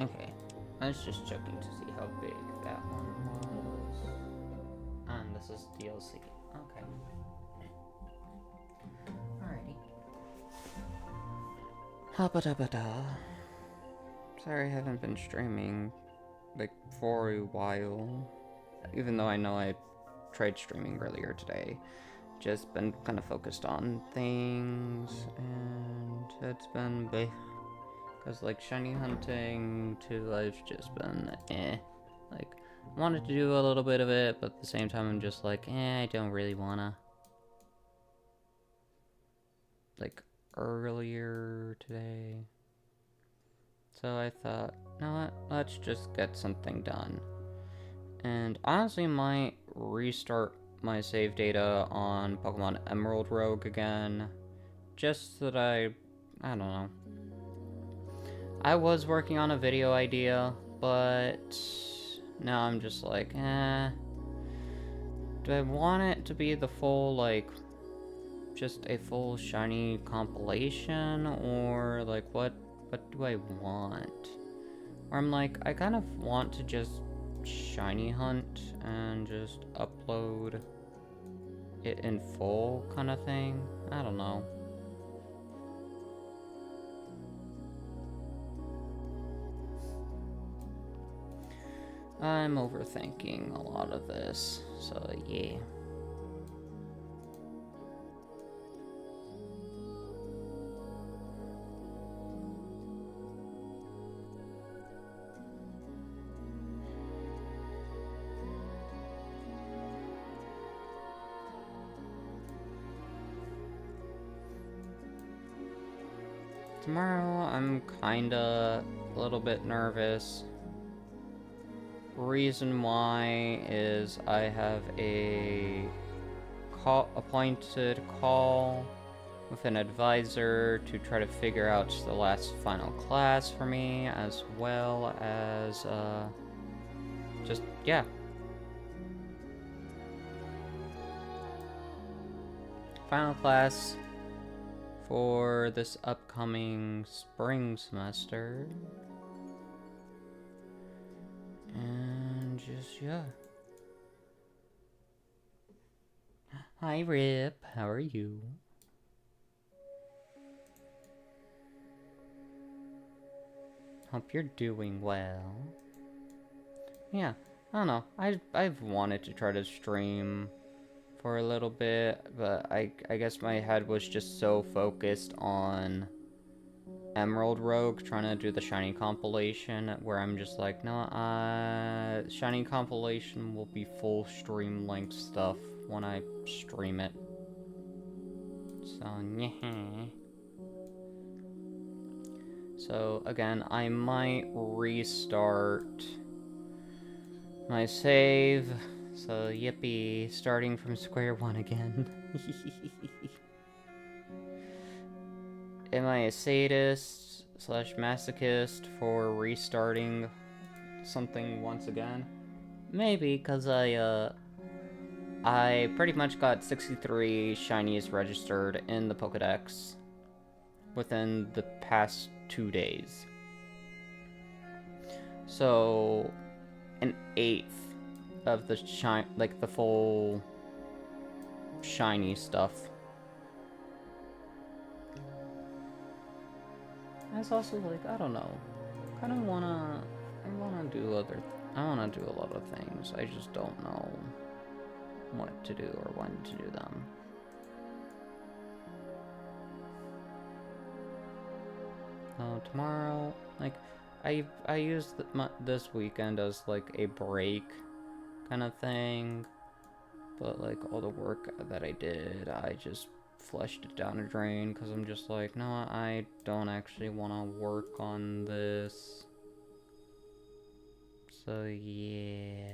Okay. I was just checking to see how big that one was. And this is DLC. Okay. Alrighty. Habba-dabba-da. Sorry I haven't been streaming, like, for a while. Even though I know I tried streaming earlier today. Just been kind of focused on things, and it's been because like shiny hunting too, I've just been like wanted to do a little bit of it, but at the same time I'm just like I don't really wanna. Like earlier today, so I thought, you know what, let's just get something done. And honestly might restart my save data on Pokemon Emerald Rogue again, just so that I don't know. I was working on a video idea, but now I'm just like, do I want it to be the full, like, just a full shiny compilation, or like what do I want? Or I'm like, I kind of want to just shiny hunt and just upload it in full kind of thing. I don't know. I'm overthinking a lot of this, so yeah. Tomorrow, I'm kinda a little bit nervous. Reason why is I have a appointed call with an advisor to try to figure out the last final class for me, as well as, just, yeah. Final class for this upcoming spring semester. And just, yeah. Hi, Rip. How are you? Hope you're doing well. Yeah, I don't know. I've wanted to try to stream for a little bit, but I guess my head was just so focused on Emerald Rogue, trying to do the shiny compilation, where I'm just like, no, shiny compilation will be full stream length stuff when I stream it. So, yeah. So, again, I might restart my save. So, yippee, starting from square one again. Am I a sadist slash masochist for restarting something once again? Maybe, because I pretty much got 63 shinies registered in the Pokedex within the past 2 days. So, an eighth of the like the full shiny stuff. It's also like, I don't know, I wanna do I wanna do a lot of things. I just don't know what to do or when to do them. Tomorrow, like, I used this weekend as like a break kind of thing, but like all the work that I did, I just flushed it down a drain because I'm just like, no, I don't actually want to work on this. So yeah.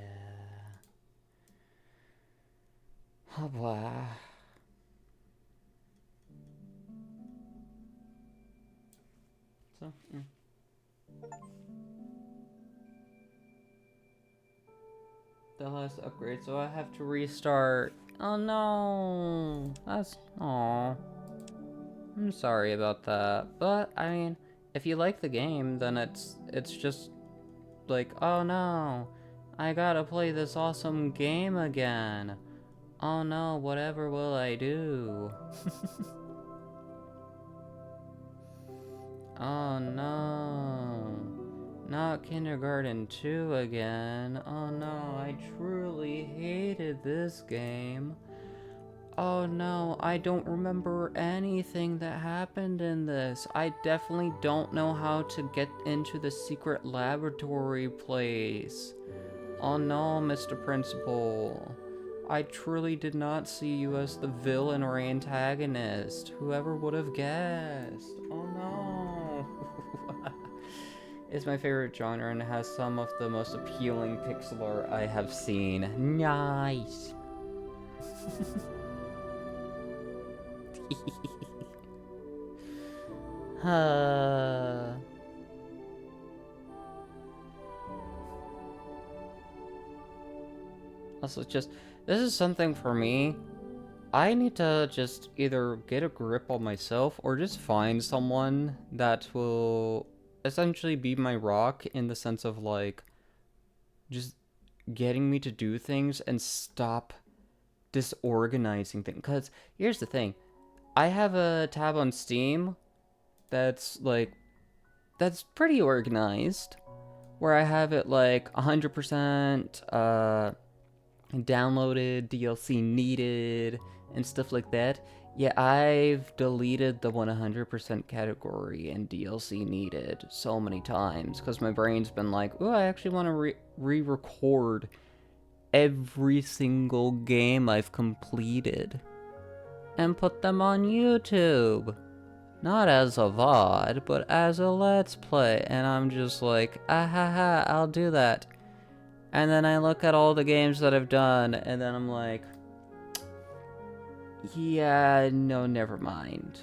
Oh boy. So yeah. The last upgrade, so I have to restart. Oh no, that's aw. I'm sorry about that, but I mean, if you like the game, then it's just like, oh no, I gotta play this awesome game again. Oh no, whatever will I do? Oh no. Not Kindergarten 2 again. Oh no, I truly hated this game. Oh no, I don't remember anything that happened in this. I definitely don't know how to get into the secret laboratory place. Oh no, Mr. Principal. I truly did not see you as the villain or antagonist. Whoever would have guessed? Oh no. It's my favorite genre and has some of the most appealing pixel art I have seen. Nice. Also, just, this is something for me. I need to just either get a grip on myself or just find someone that will essentially be my rock in the sense of like just getting me to do things and stop disorganizing things. Because here's the thing, I have a tab on Steam that's like, that's pretty organized, where I have it like 100% downloaded, DLC needed, and stuff like that. Yeah, I've deleted the 100% category and DLC needed so many times because my brain's been like, oh, I actually want to re-record every single game I've completed and put them on YouTube. Not as a VOD, but as a Let's Play. And I'm just like, ah ha ha, I'll do that. And then I look at all the games that I've done, and then I'm like, yeah, no, never mind.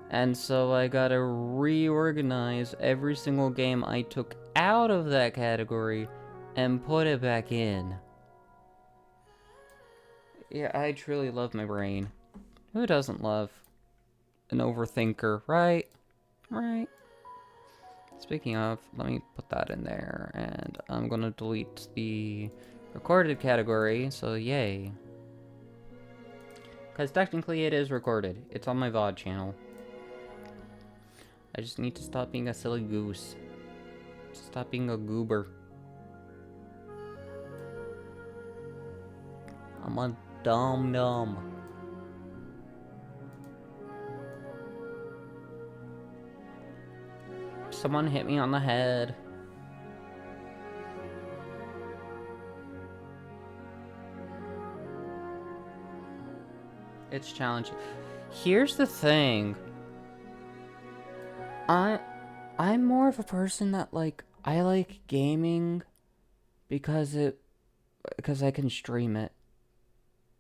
And so I gotta reorganize every single game I took out of that category and put it back in. Yeah, I truly love my brain. Who doesn't love an overthinker, right? Right. Speaking of, let me put that in there, and I'm gonna delete the recorded category, so yay. Because technically it is recorded. It's on my VOD channel. I just need to stop being a silly goose. Stop being a goober. I'm a dum-dum. Someone hit me on the head. It's challenging. Here's the thing. I'm more of a person that like, I like gaming because I can stream it.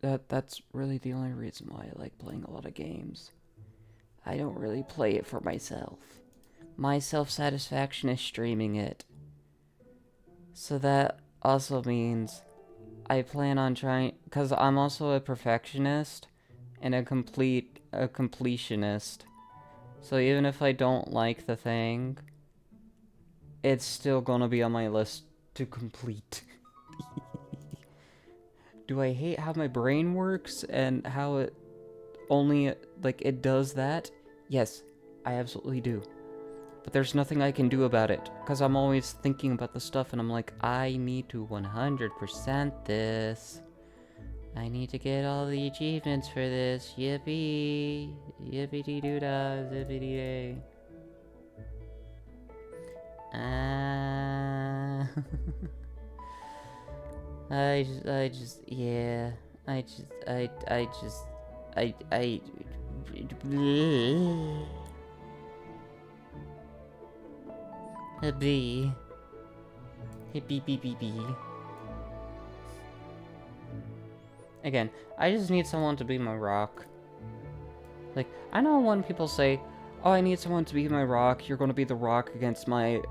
That's really the only reason why I like playing a lot of games. I don't really play it for myself. My self-satisfaction is streaming it. So that also means I plan on trying, because I'm also a perfectionist and a completionist. So even if I don't like the thing, it's still gonna be on my list to complete. Do I hate how my brain works and how it only, like, it does that? Yes, I absolutely do. But there's nothing I can do about it, because I'm always thinking about the stuff and I'm like, I need to 100% this. I need to get all the achievements for this. Yippee! Yippity-doo-dah, zippity-day. Yeah. A bee. A bee. Again, I just need someone to be my rock. Like, I know when people say, oh, I need someone to be my rock, you're gonna be the rock against my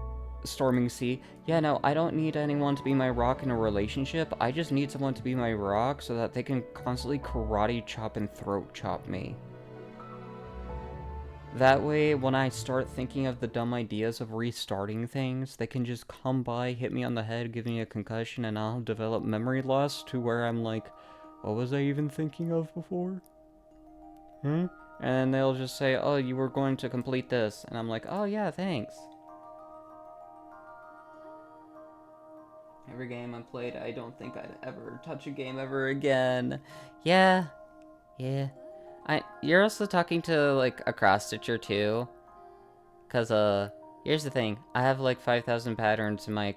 storming sea. Yeah, no, I don't need anyone to be my rock in a relationship. I just need someone to be my rock so that they can constantly karate chop and throat chop me. That way, when I start thinking of the dumb ideas of restarting things, they can just come by, hit me on the head, give me a concussion, and I'll develop memory loss to where I'm like, what was I even thinking of before? And they'll just say, oh, you were going to complete this. And I'm like, oh yeah, thanks. Every game I played, I don't think I'd ever touch a game ever again. Yeah. You're also talking to, like, a cross-stitcher, too. Because, here's the thing. I have, like, 5,000 patterns in my...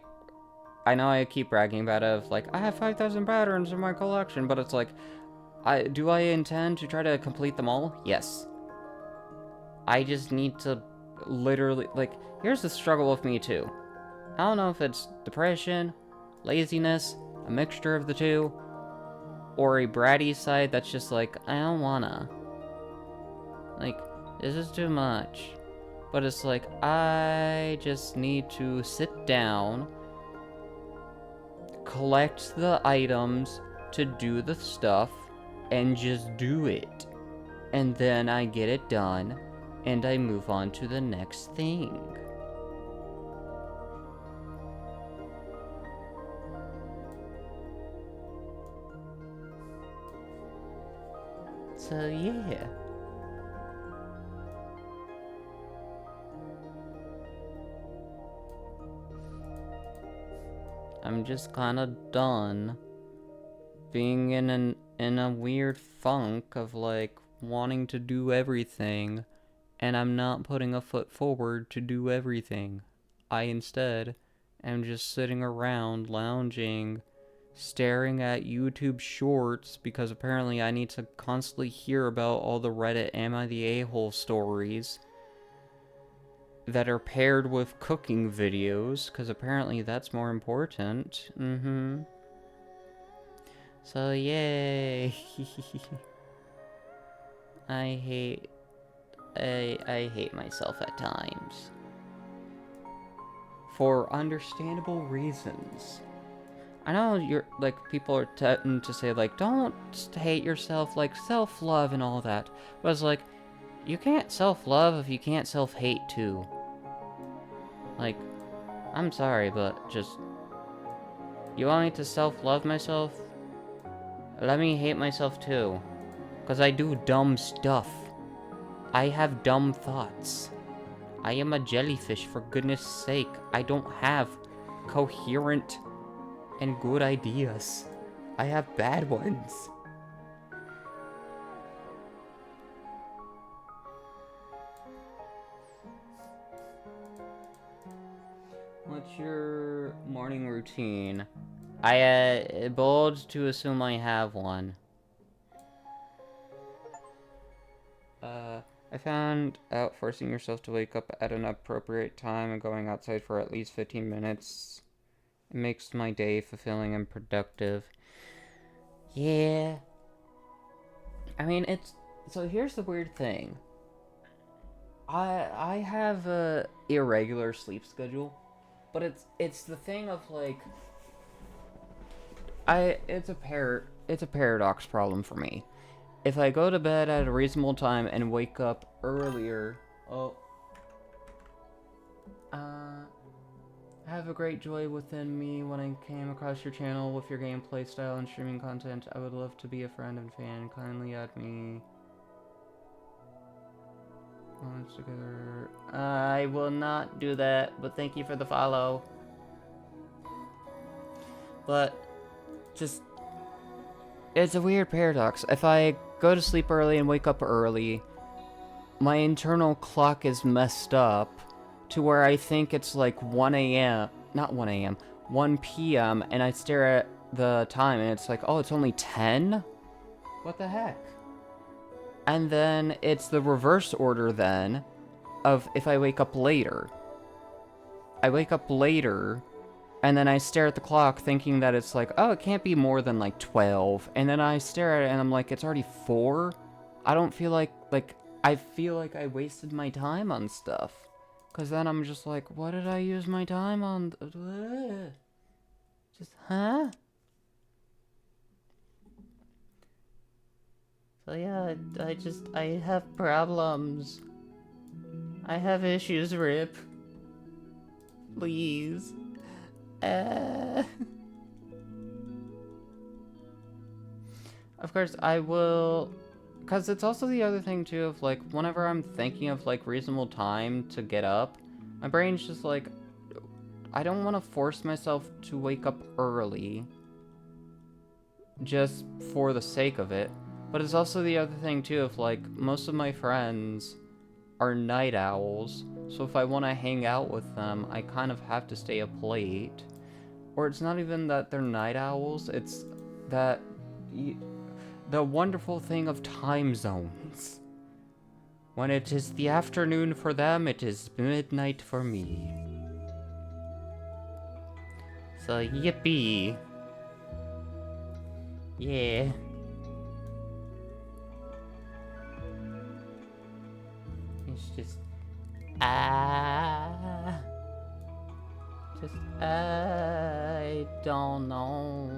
I know I keep bragging about it, of, like, I have 5,000 patterns in my collection, but it's like, do I intend to try to complete them all? Yes. I just need to literally, like, here's the struggle with me, too. I don't know if it's depression, laziness, a mixture of the two, or a bratty side that's just like, I don't wanna. Like, this is too much. But it's like, I just need to sit down, collect the items to do the stuff, and just do it. And then I get it done, and I move on to the next thing. So, yeah. I'm just kind of done being in a weird funk of, like, wanting to do everything, and I'm not putting a foot forward to do everything. I instead am just sitting around lounging, staring at YouTube shorts, because apparently I need to constantly hear about all the Reddit Am I the A-hole stories that are paired with cooking videos, because apparently that's more important. So yay. I hate myself at times. For understandable reasons. I know you're, like, people are tend to say, like, don't hate yourself, like, self-love and all that. But it's like, you can't self-love if you can't self-hate, too. Like, I'm sorry, but just... You want me to self-love myself? Let me hate myself, too. Because I do dumb stuff. I have dumb thoughts. I am a jellyfish, for goodness sake. I don't have coherent and good ideas. I have bad ones. What's your morning routine? I bold to assume I have one. I found out forcing yourself to wake up at an appropriate time and going outside for at least 15 minutes. It makes my day fulfilling and productive. Yeah. I mean, it's... So here's the weird thing. I have a irregular sleep schedule, but it's the thing of, like... It's a paradox problem for me. If I go to bed at a reasonable time and wake up earlier, I have a great joy within me when I came across your channel with your gameplay style and streaming content. I would love to be a friend and fan. Kindly add me. Moments together. I will not do that, but thank you for the follow. But, just... It's a weird paradox. If I go to sleep early and wake up early, my internal clock is messed up to where I think it's like 1 a.m. Not 1 a.m. 1 p.m. and I stare at the time and it's like, oh, it's only 10? What the heck? And then it's the reverse order then of if I wake up later. I wake up later and then I stare at the clock thinking that it's like, oh, it can't be more than like 12. And then I stare at it and I'm like, it's already 4? I don't feel like I feel like I wasted my time on stuff. Because then I'm just like, what did I use my time on? Just, huh? So yeah, I have problems. I have issues, Rip. Please. Of course, I will... Because it's also the other thing, too, of, like, whenever I'm thinking of, like, reasonable time to get up, my brain's just like, I don't want to force myself to wake up early just for the sake of it. But it's also the other thing, too, of, like, most of my friends are night owls, so if I want to hang out with them, I kind of have to stay up late. Or it's not even that they're night owls, it's that the wonderful thing of time zones. When it is the afternoon for them, it is midnight for me. So, yippee. Yeah. It's just... I don't know.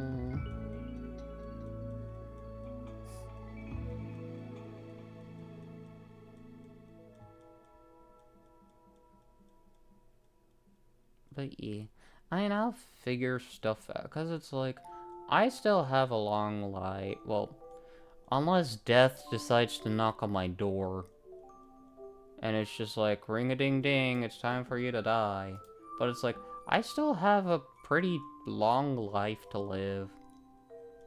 But yeah, I mean, I'll figure stuff out, because it's like, I still have a long life, well, unless death decides to knock on my door, and it's just like, ring-a-ding-ding, it's time for you to die. But it's like, I still have a pretty long life to live.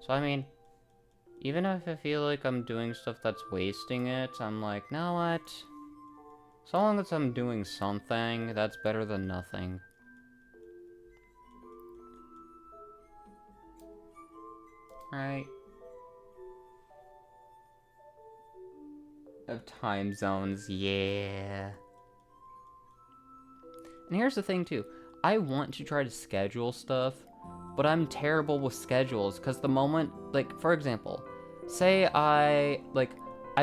So, I mean, even if I feel like I'm doing stuff that's wasting it, I'm like, you know what? So long as I'm doing something, that's better than nothing. Right? Of time zones, yeah. And here's the thing, too. I want to try to schedule stuff, but I'm terrible with schedules, because the moment, like, for example, say I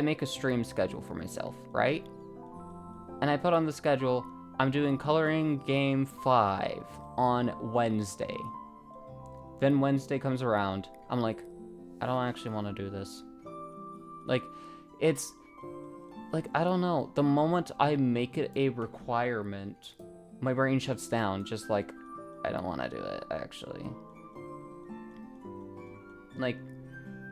make a stream schedule for myself, right? And I put on the schedule, I'm doing Coloring Game 5 on Wednesday. Then Wednesday comes around, I'm like, I don't actually want to do this. Like, it's, like, I don't know, the moment I make it a requirement, my brain shuts down, just like, I don't want to do it, actually. Like,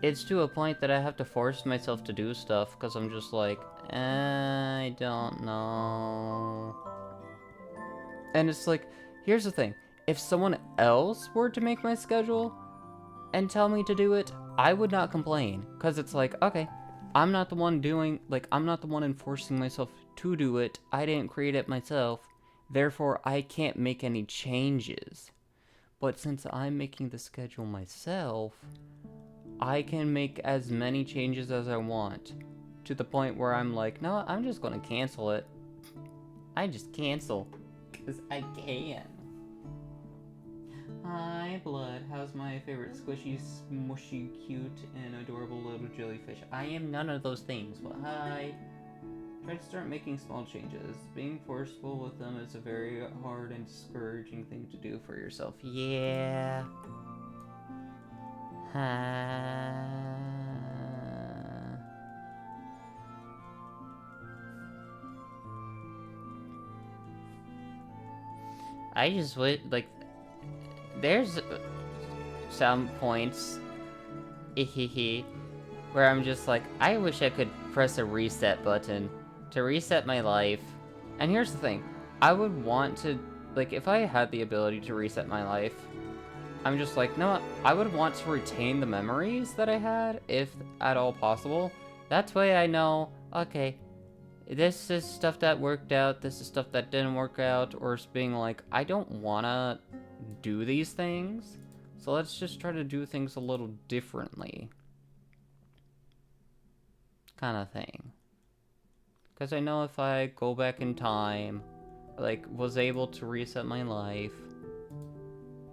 it's to a point that I have to force myself to do stuff, because I'm just like, I don't know. And it's like, here's the thing, if someone else were to make my schedule and tell me to do it, I would not complain, because it's like, okay, I'm not the one doing, like, I'm not the one enforcing myself to do it, I didn't create it myself, therefore I can't make any changes. But since I'm making the schedule myself, I can make as many changes as I want, to the point where I'm like, no, I'm just gonna cancel it. I just cancel, because I can. Hi, Blood. How's my favorite squishy, smushy, cute, and adorable little jellyfish? I am none of those things, but hi. Try to start making small changes. Being forceful with them is a very hard and discouraging thing to do for yourself. Yeah. I just would, like, there's some points, where I'm just like, I wish I could press a reset button to reset my life. And here's the thing, I would want to, like, if I had the ability to reset my life, I'm just like, no, I would want to retain the memories that I had, if at all possible. That way I know, okay, this is stuff that worked out, this is stuff that didn't work out, or it's being like, I don't wanna do these things, so let's just try to do things a little differently. Kind of thing. Because I know if I go back in time, like, was able to reset my life,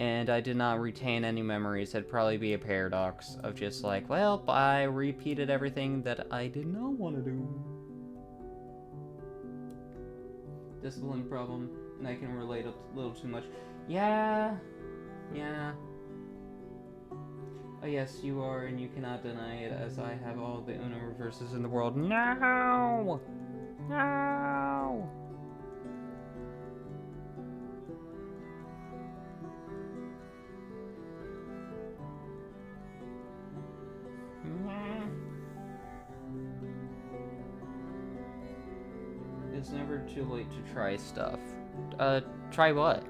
and I did not retain any memories, it'd probably be a paradox of just like, well, I repeated everything that I did not want to do. Discipline problem, and I can relate a little too much. Yeah. Oh yes, you are, and you cannot deny it, as I have all the Uno reverses in the world. No! No! It's never too late to try stuff. Try what?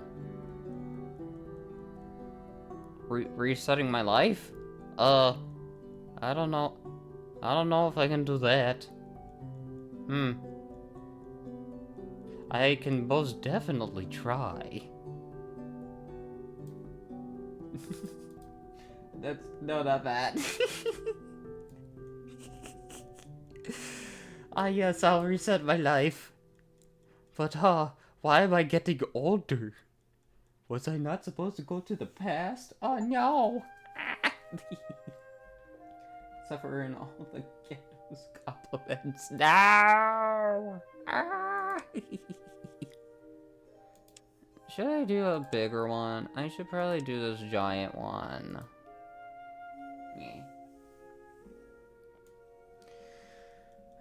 Resetting my life? I don't know. I don't know if I can do that. I can most definitely try. No, not that. Yes, I'll reset my life. But, why am I getting older? Was I not supposed to go to the past? Oh, no! Suffering all the ghetto's compliments. No! Should I do a bigger one? I should probably do this giant one. Yeah.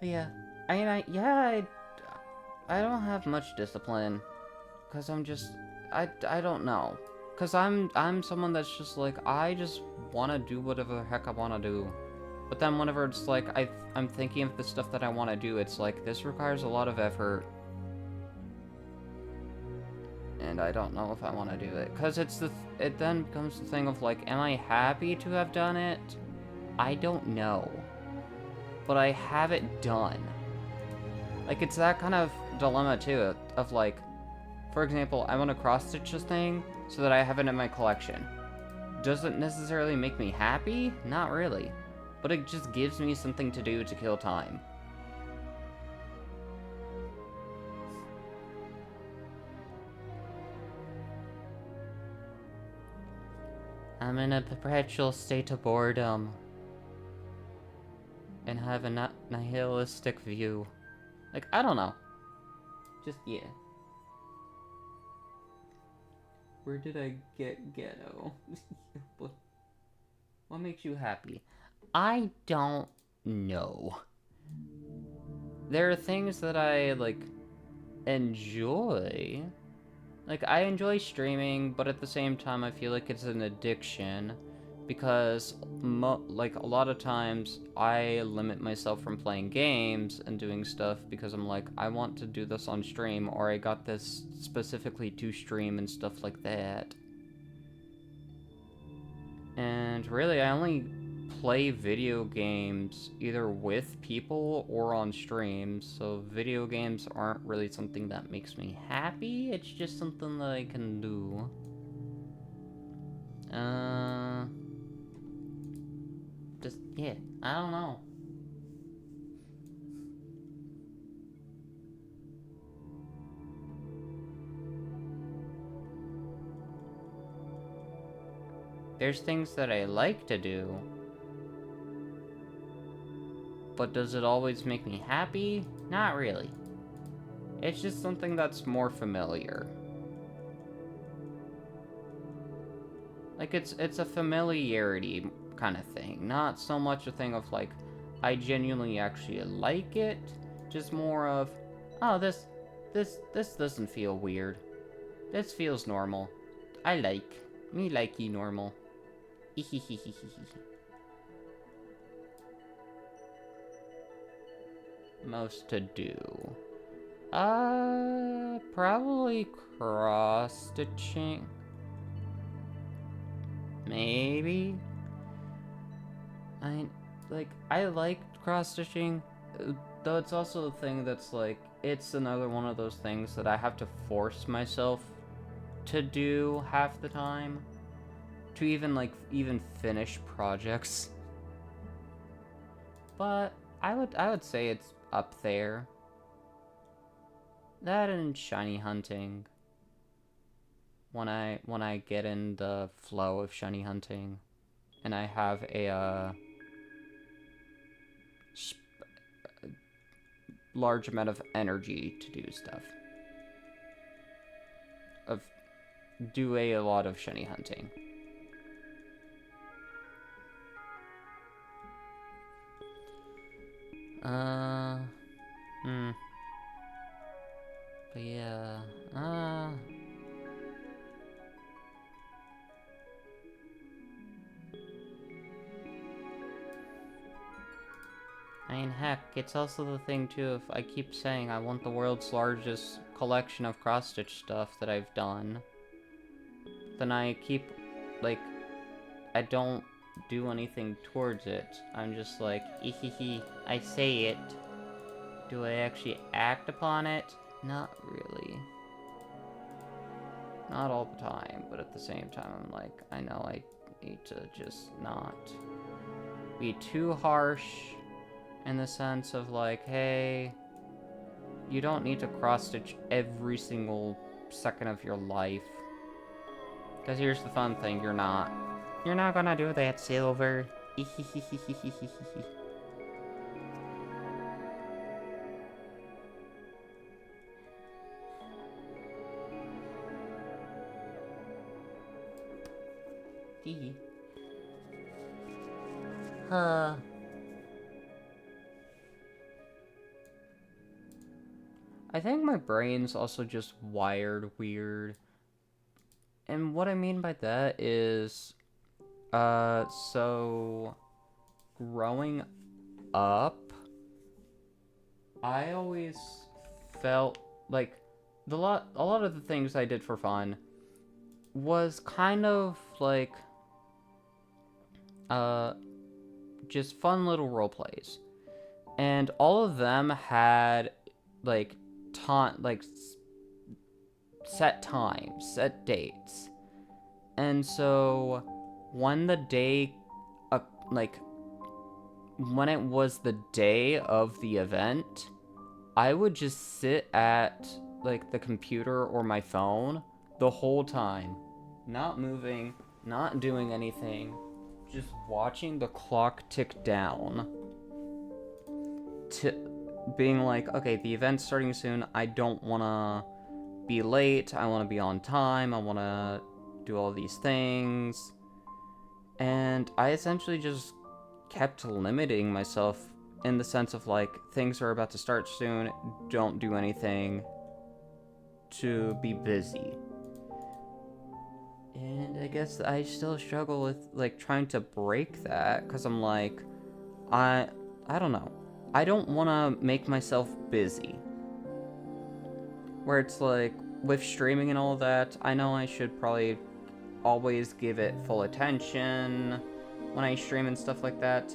But yeah. I don't have much discipline. Cause I'm just, I don't know. Cause I'm someone that's just like, I just wanna do whatever the heck I wanna do. But then whenever it's like, I'm thinking of the stuff that I wanna do, it's like, this requires a lot of effort. And I don't know if I wanna do it. Cause it then becomes the thing of like, am I happy to have done it? I don't know. But I have it done. Like, it's that kind of dilemma too, of like, for example, I want to cross-stitch this thing so that I have it in my collection. Does it necessarily make me happy? Not really. But it just gives me something to do to kill time. I'm in a perpetual state of boredom. And have a nihilistic view. Like, I don't know. Just, yeah. Where did I get ghetto? What makes you happy? I don't know. There are things that I, like, enjoy. Like, I enjoy streaming, but at the same time, I feel like it's an addiction. Because, like, a lot of times, I limit myself from playing games and doing stuff because I'm like, I want to do this on stream, or I got this specifically to stream and stuff like that. And really, I only play video games either with people or on streams, so video games aren't really something that makes me happy, it's just something that I can do. Just, yeah, I don't know. There's things that I like to do, but does it always make me happy? Not really. It's just something that's more familiar. Like, it's a familiarity kind of thing, not so much a thing of, like, I genuinely actually like it, just more of, oh, this doesn't feel weird. This feels normal. I like. Me likey normal. Most to do. Probably cross-stitching. Maybe. I like cross-stitching, though it's also a thing that's like, it's another one of those things that I have to force myself to do half the time. To even finish projects. But I would say it's up there. That and shiny hunting. When I get in the flow of shiny hunting, and I have a large amount of energy to do stuff. Do a lot of shiny hunting. But yeah, I mean, heck, it's also the thing too, if I keep saying I want the world's largest collection of cross-stitch stuff that I've done, then I keep, like, I don't do anything towards it. I'm just like, ehehe, I say it. Do I actually act upon it? Not really. Not all the time, but at the same time, I'm like, I know I need to just not be too harsh in the sense of like, hey, you don't need to cross-stitch every single second of your life. Because here's the fun thing, you're not. You're not gonna do that, Silver. I think my brain's also just wired weird. And what I mean by that is, so growing up, I always felt like a lot of the things I did for fun was kind of like just fun little role plays. And all of them had like set times, set dates. And so when the day when it was the day of the event, I would just sit at like the computer or my phone the whole time, not moving, not doing anything, just watching the clock tick down to being like, okay, the event's starting soon, I don't want to be late, I want to be on time, I want to do all these things. And I essentially just kept limiting myself in the sense of like, things are about to start soon, don't do anything to be busy. And I guess I still struggle with like trying to break that, because I'm like, I don't know. I don't want to make myself busy. Where it's like, with streaming and all of that, I know I should probably always give it full attention when I stream and stuff like that.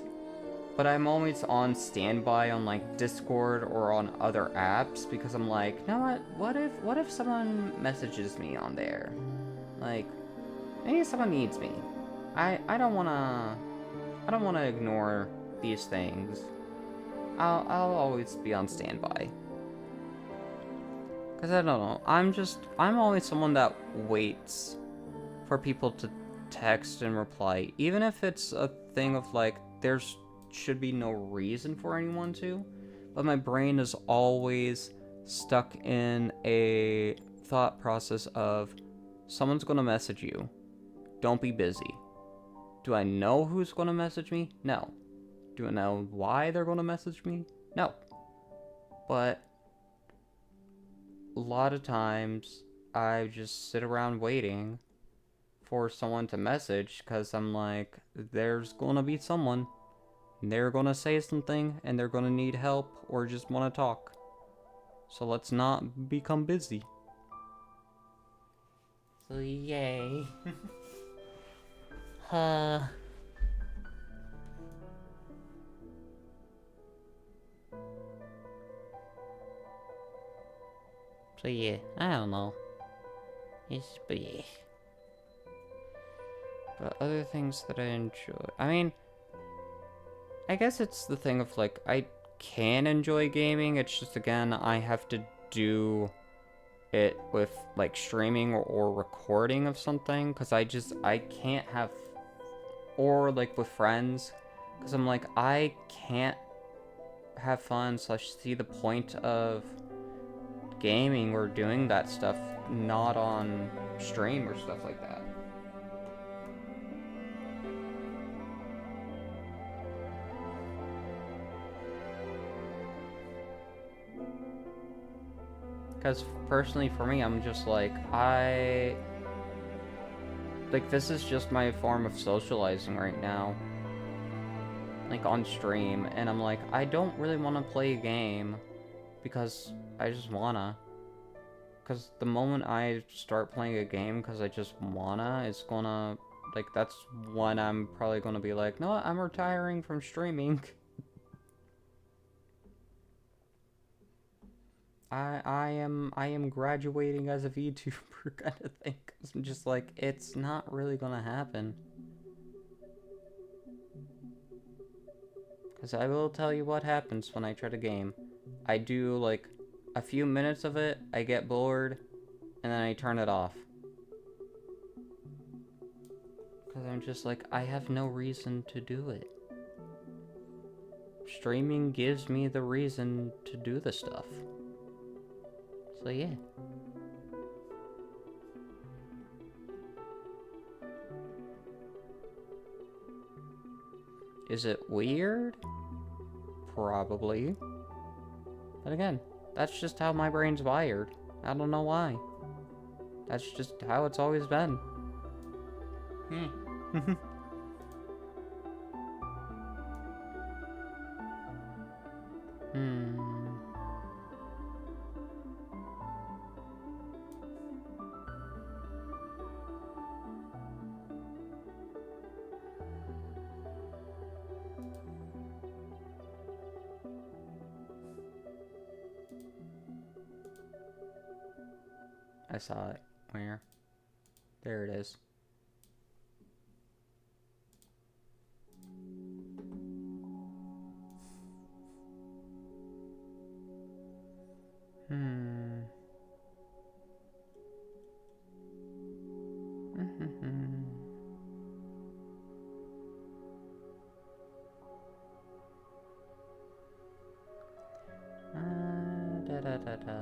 But I'm always on standby on like Discord or on other apps, because I'm like, you know what if someone messages me on there? Like, maybe someone needs me. I don't wanna ignore these things. I'll always be on standby. Cause I don't know, I'm always someone that waits for people to text and reply, even if it's a thing of like, there's should be no reason for anyone to, but my brain is always stuck in a thought process of, someone's gonna message you, don't be busy. Do I know who's gonna message me? No. Do I know why they're gonna message me? No. But a lot of times I just sit around waiting for someone to message, because I'm like, there's gonna be someone, they're gonna say something, and they're gonna need help or just want to talk. So let's not become busy. So yay. So yeah, I don't know. But yeah. But other things that I enjoy, I mean, I guess it's the thing of like, I can enjoy gaming, it's just, again, I have to do it with like streaming or recording of something, because I can't have, or like with friends, because I'm like, I can't have fun / see the point of gaming or doing that stuff not on stream or stuff like that. Because personally for me, I'm just like, this is just my form of socializing right now. like on stream, and I'm like, I don't really want to play a game because I just wanna. Because the moment I start playing a game because I just wanna, it's gonna, like, that's when I'm probably gonna be like, no, I'm retiring from streaming. I am graduating as a VTuber kind of thing. 'Cause I'm just like, it's not really gonna happen. Because I will tell you what happens when I try to game. I do like a few minutes of it, I get bored, and then I turn it off. Because I'm just like, I have no reason to do it. Streaming gives me the reason to do the stuff. So yeah. Is it weird? Probably. But again, that's just how my brain's wired. I don't know why. That's just how it's always been. I saw it. Where? There it is. Da da da da.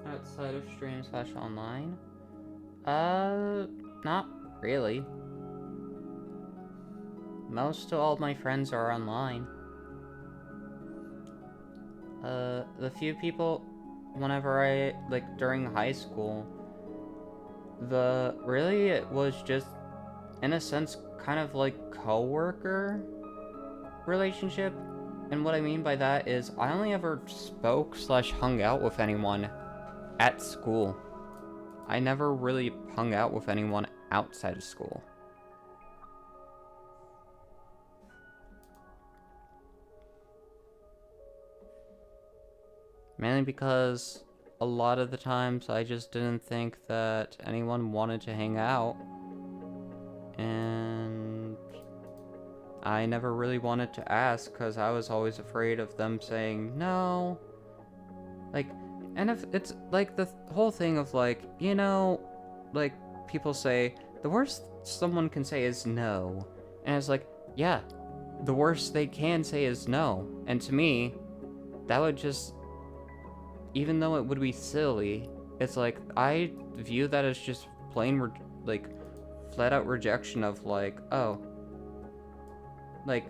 Outside of stream/online? Not really. Most of all my friends are online. The few people, whenever during high school, really it was just, in a sense, kind of like co-worker relationship. And what I mean by that is I only ever spoke/hung out with anyone at school. I never really hung out with anyone outside of school. Mainly because a lot of the times I just didn't think that anyone wanted to hang out. And I never really wanted to ask because I was always afraid of them saying no. Like, and if it's like the whole thing of like, you know, like people say the worst someone can say is no. And it's like, yeah, the worst they can say is no. And to me, that would just, even though it would be silly, it's like, I view that as just plain, like, flat out rejection of like, oh, like,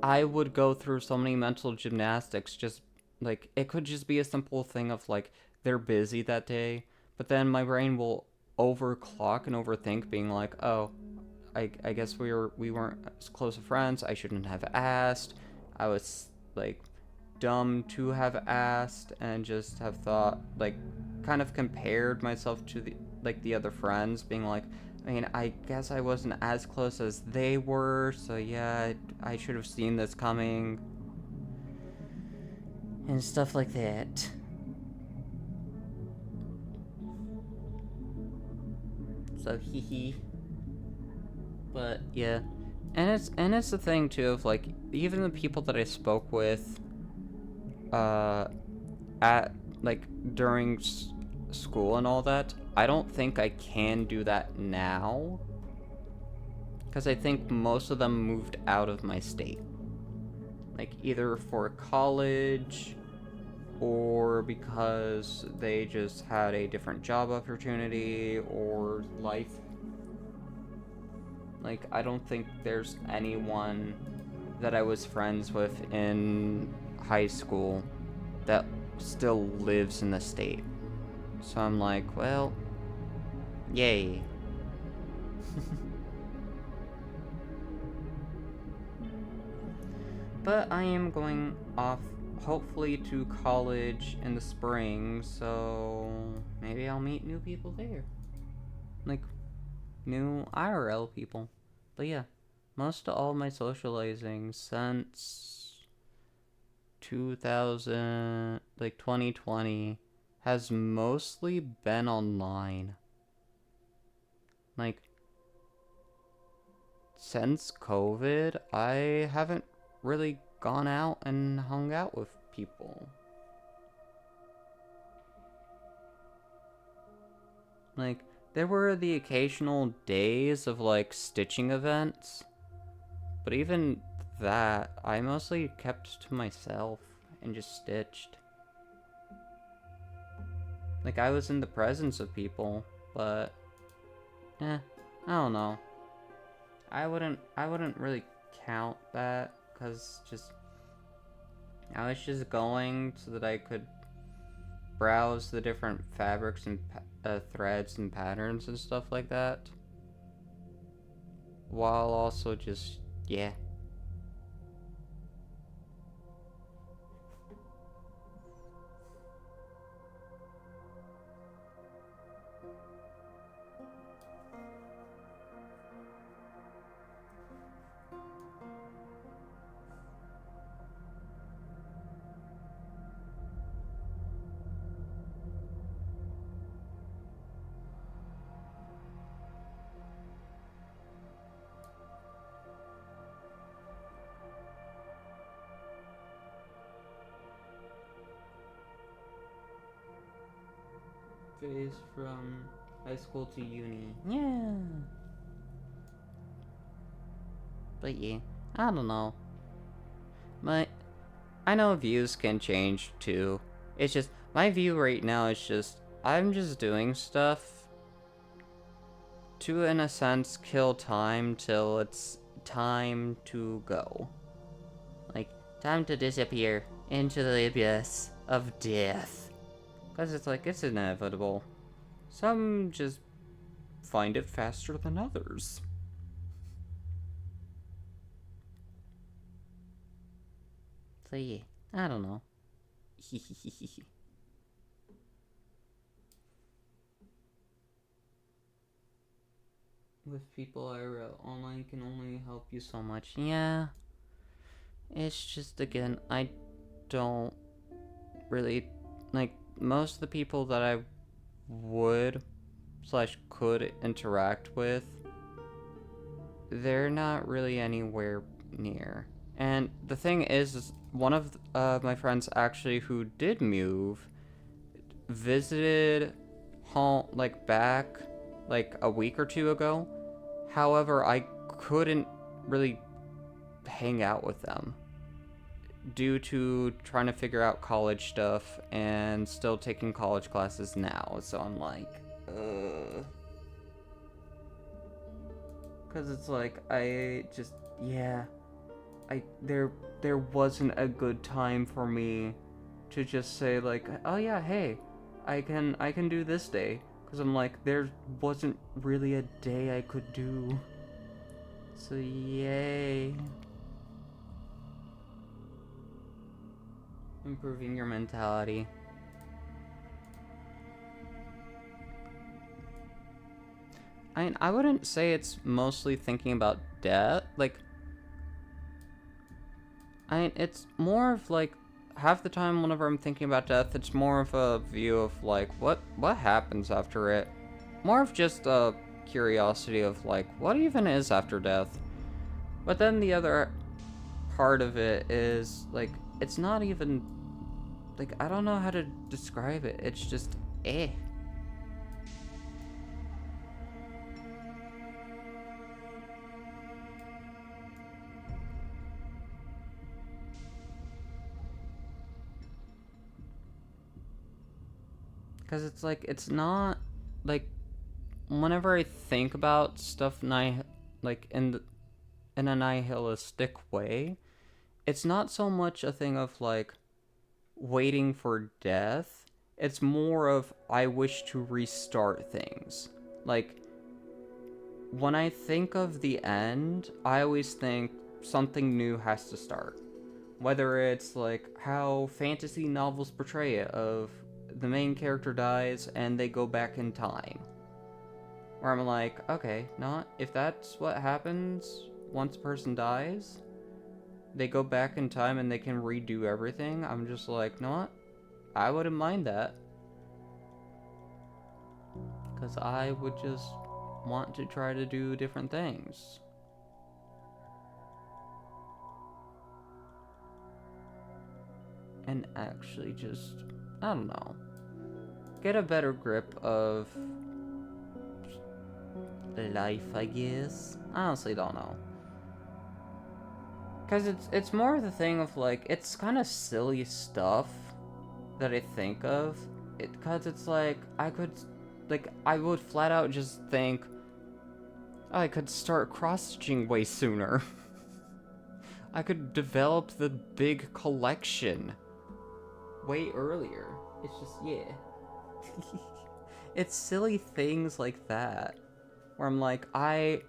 I would go through so many mental gymnastics, just, like, it could just be a simple thing of, like, they're busy that day, but then my brain will overclock and overthink, being like, oh, I guess we weren't as close of friends, I shouldn't have asked, I was, like, dumb to have asked, and just have thought, like, kind of compared myself to the other friends, being like, I mean, I guess I wasn't as close as they were, so yeah, I should have seen this coming. And stuff like that. So, hee hee. But, yeah. And it's the thing, too, of, like, even the people that I spoke with, at, like, during school and all that, I don't think I can do that now, because I think most of them moved out of my state. like either for college or because they just had a different job opportunity or life. Like, I don't think there's anyone that I was friends with in high school that still lives in the state. So I'm like, well, yay. But I am going off, hopefully, to college in the spring, so maybe I'll meet new people there. Like, new IRL people. But yeah, most of all my socializing since 2020 has mostly been online. Like, since COVID, I haven't really gone out and hung out with people. Like, there were the occasional days of, like, stitching events, but even that, I mostly kept to myself and just stitched. Like, I was in the presence of people, but, I don't know. I wouldn't really count that, because just, I was just going so that I could browse the different fabrics and threads and patterns and stuff like that, while also just, yeah. Phase from high school to uni. Yeah. But yeah, I don't know. My, I know views can change too. It's just, my view right now is just, I'm just doing stuff to, in a sense, kill time till it's time to go. Like, time to disappear into the abyss of death. Because it's like, it's inevitable. Some just find it faster than others. So yeah, I don't know. With people IRL, online can only help you so much. Yeah, it's just, again, I don't really, like, most of the people that I would / could interact with, they're not really anywhere near. And the thing is one of my friends actually who did move visited home, like, back like a week or two ago. However, I couldn't really hang out with them due to trying to figure out college stuff and still taking college classes now. So I'm like, because it's like, I just, yeah, there wasn't a good time for me to just say, like, oh yeah, hey, I can do this day, because I'm like, there wasn't really a day I could do. So yay. Improving your mentality. I wouldn't say it's mostly thinking about death. Like, it's more of, like, half the time whenever I'm thinking about death, it's more of a view of, like, what happens after it. More of just a curiosity of, like, what even is after death. But then the other part of it is, like, it's not even, like, I don't know how to describe it. It's just, eh. Because it's like, it's not, like, whenever I think about stuff, like, in a nihilistic way, it's not so much a thing of, like, waiting for death. It's more of, I wish to restart things. Like, when I think of the end, I always think something new has to start. Whether it's like how fantasy novels portray it, of the main character dies and they go back in time. Where I'm like, okay, not if that's what happens once a person dies, they go back in time and they can redo everything. I'm just like, no, what? I wouldn't mind that. Because I would just want to try to do different things. And actually just, I don't know, get a better grip of life, I guess. I honestly don't know. Because it's more the thing of, like, it's kind of silly stuff that I think of. Because it's like, I would flat out just think, oh, I could start cross-stitching way sooner. I could develop the big collection way earlier. It's just, yeah. It's silly things like that. Where I'm like, I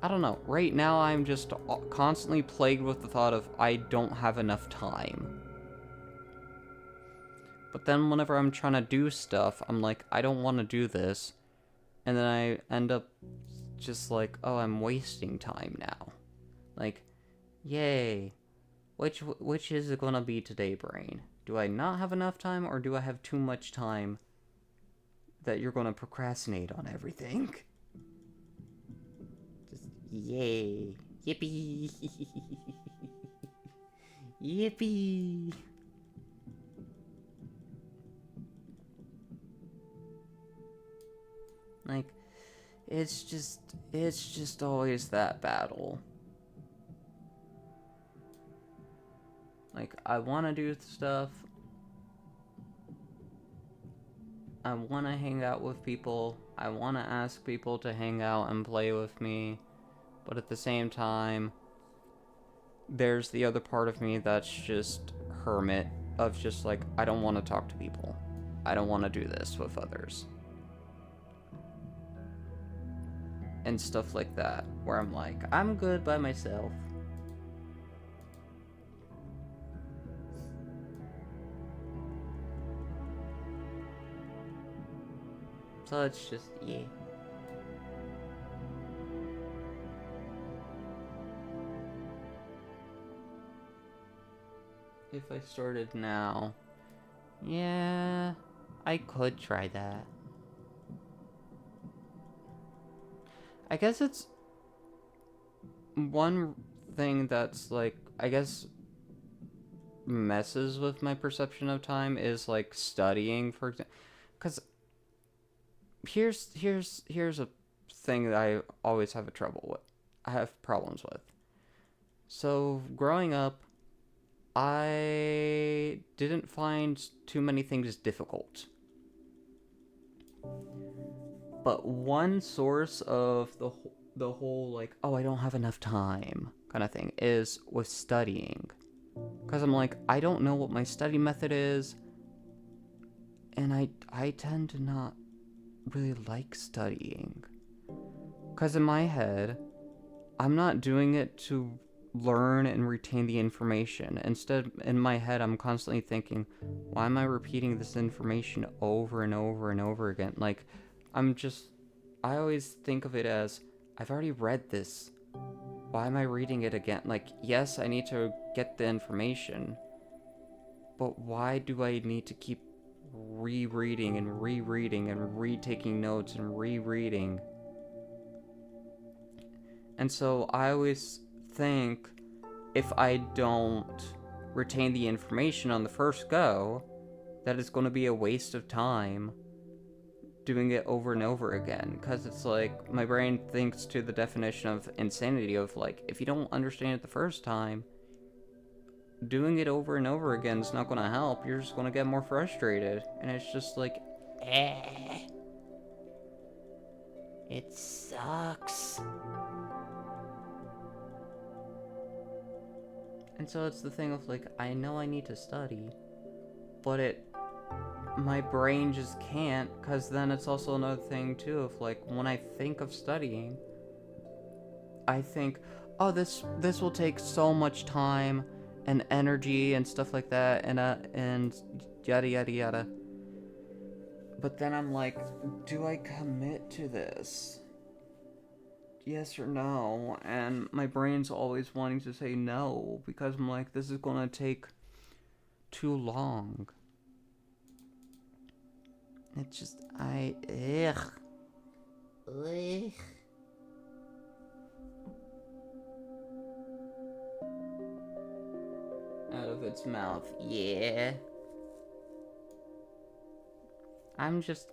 don't know. Right now, I'm just constantly plagued with the thought of, I don't have enough time. But then whenever I'm trying to do stuff, I'm like, I don't want to do this. And then I end up just like, oh, I'm wasting time now. Like, yay. Which is it gonna be today, brain? Do I not have enough time, or do I have too much time that you're gonna procrastinate on everything? Just, yay. Yippee. Yippee. Like, it's just always that battle. Like, I want to do stuff. I want to hang out with people. I want to ask people to hang out and play with me. But at the same time, there's the other part of me that's just hermit, of just like, I don't want to talk to people. I don't want to do this with others. And stuff like that, where I'm like, I'm good by myself. So it's just, yeah. If I started now, yeah, I could try that. I guess it's one thing that's like, I guess messes with my perception of time is like studying, for example. Because here's a thing that I always have a trouble with. I have problems with. So growing up, I didn't find too many things difficult. But one source of the whole like, oh, I don't have enough time kind of thing is with studying. Because I'm like, I don't know what my study method is, and I tend to not really like studying. Because in my head, I'm not doing it to learn and retain the information. Instead, in my head, I'm constantly thinking, why am I repeating this information over and over and over again? Like, I always think of it as, I've already read this. Why am I reading it again? Like, yes, I need to get the information, but why do I need to keep rereading and rereading and retaking notes and rereading? And so I always think, if I don't retain the information on the first go, that it's going to be a waste of time doing it over and over again. Because it's like, my brain thinks to the definition of insanity of like, if you don't understand it the first time, doing it over and over again is not going to help. You're just going to get more frustrated. And it's just like, Eh. It sucks. And so it's the thing of like, I know I need to study, but my brain just can't, because then it's also another thing too of like, when I think of studying, I think, oh, this will take so much time and energy and stuff like that, and yada yada yada. But then I'm like, do I commit to this? Yes or no? And my brain's always wanting to say no, because I'm like, this is gonna take too long. It's just, ugh. Out of its mouth, yeah. I'm just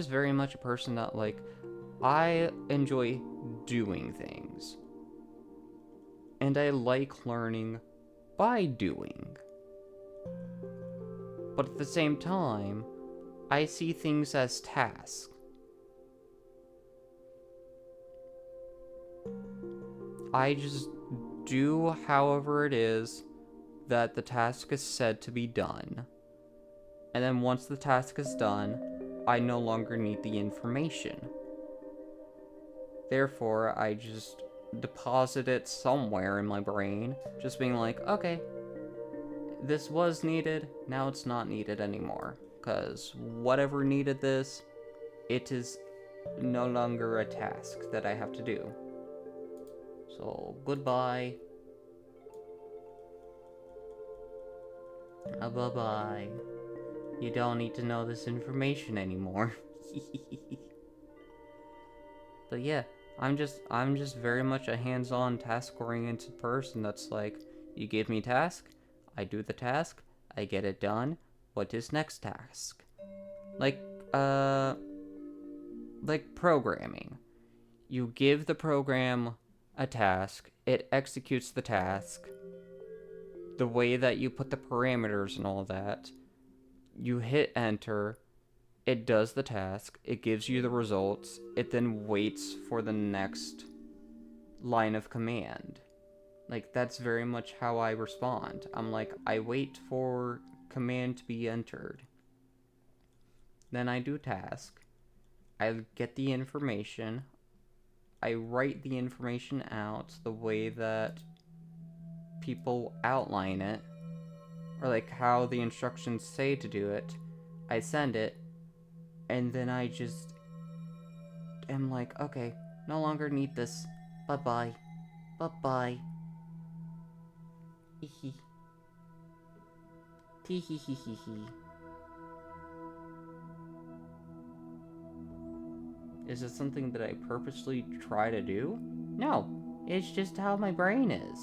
very much a person that, like, I enjoy doing things. And I like learning by doing. But at the same time, I see things as tasks. I just do however it is that the task is said to be done. And then once the task is done, I no longer need the information. Therefore, I just deposit it somewhere in my brain, just being like, okay, this was needed, now it's not needed anymore. Because whatever needed this, it is no longer a task that I have to do. So, goodbye. Bye-bye. You don't need to know this information anymore. But yeah, I'm just very much a hands-on, task-oriented person that's like, you give me a task, I do the task, I get it done, what is next task? Like programming. You give the program a task, it executes the task, the way that you put the parameters and all that, you hit enter, it does the task, it gives you the results, it then waits for the next line of command. Like, that's very much how I respond. I'm like, I wait for command to be entered. Then I do task. I get the information. I write the information out the way that people outline it, or like how the instructions say to do it. I send it, and then I just am like, okay, no longer need this. Bye-bye. Bye-bye. Hee hee hee hee hee. Is it something that I purposely try to do? No, it's just how my brain is.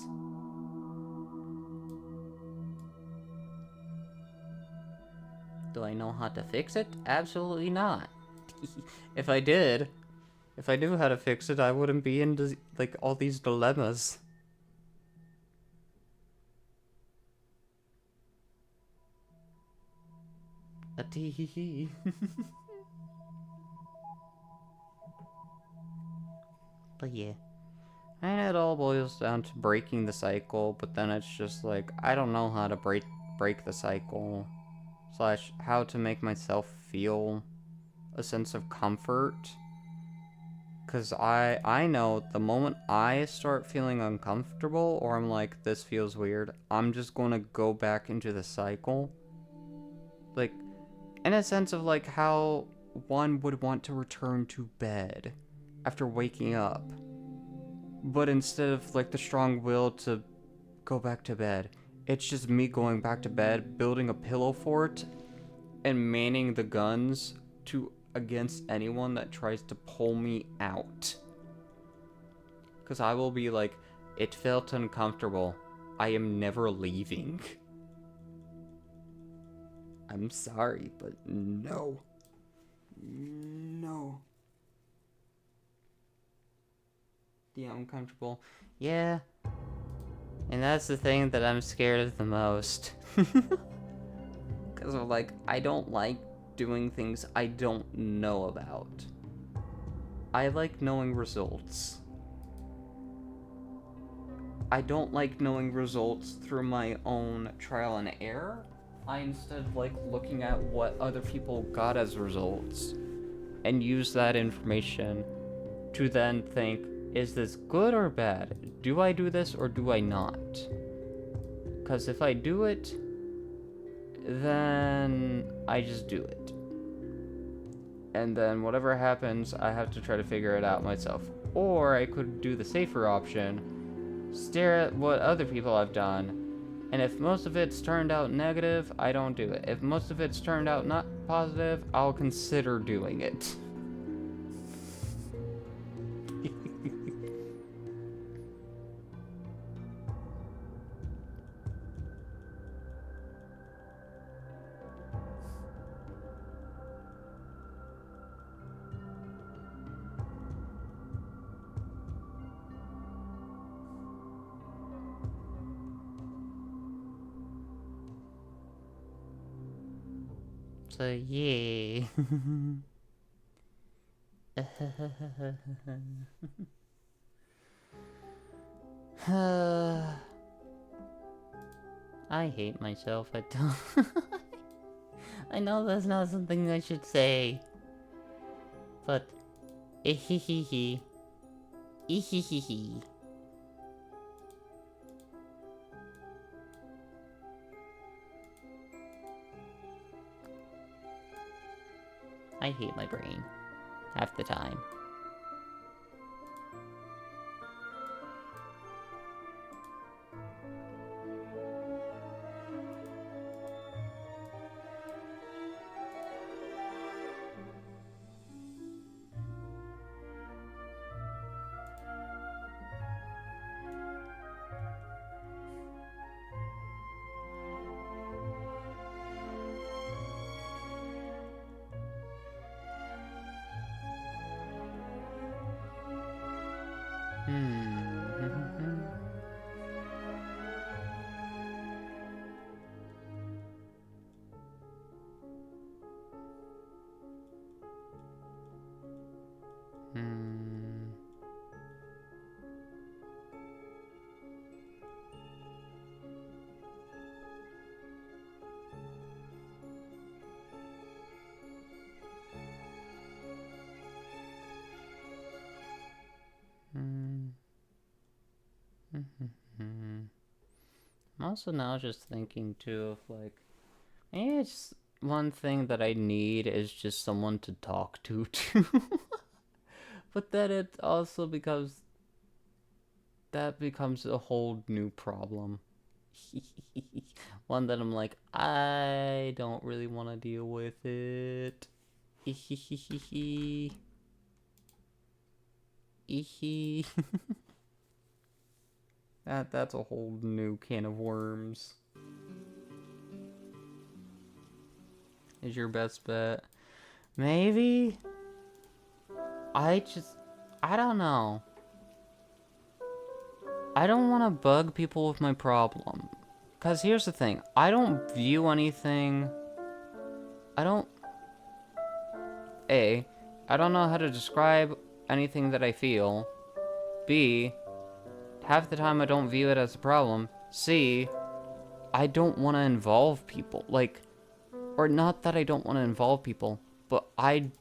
Do I know how to fix it? Absolutely not. If I did, if I knew how to fix it, I wouldn't be into, like, all these dilemmas. A tee hee hee. But yeah. And it all boils down to breaking the cycle, but then it's just like, I don't know how to break the cycle. / how to make myself feel a sense of comfort. Because I know the moment I start feeling uncomfortable, or I'm like, this feels weird, I'm just going to go back into the cycle. Like, in a sense of like how one would want to return to bed after waking up. But instead of like the strong will to go back to bed, it's just me going back to bed, building a pillow fort, and manning the guns to against anyone that tries to pull me out. Because I will be like, it felt uncomfortable. I am never leaving. I'm sorry, but no. No. The uncomfortable. Yeah. And that's the thing that I'm scared of the most. Because I'm like, I don't like doing things I don't know about. I like knowing results. I don't like knowing results through my own trial and error. I instead like looking at what other people got as results and use that information to then think, is this good or bad? Do I do this or do I not? Because if I do it, then I just do it. And then whatever happens, I have to try to figure it out myself. Or I could do the safer option, stare at what other people have done, and if most of it's turned out negative, I don't do it. If most of it's turned out not positive, I'll consider doing it. So yeah. I hate myself at times. I know that's not something I should say, but ehehehe, ehehehe. I hate my brain half the time. I'm also now just thinking too of like, maybe it's one thing that I need is just someone to talk to too. But then it also becomes a whole new problem. One that I'm like, I don't really want to deal with it. That's a whole new can of worms. Is your best bet? Maybe? I don't know. I don't want to bug people with my problem. Because here's the thing. I don't view anything... I don't know how to describe anything that I feel. B, half the time I don't view it as a problem. C, I don't want to involve people. Like, or not that I don't want to involve people, but I'm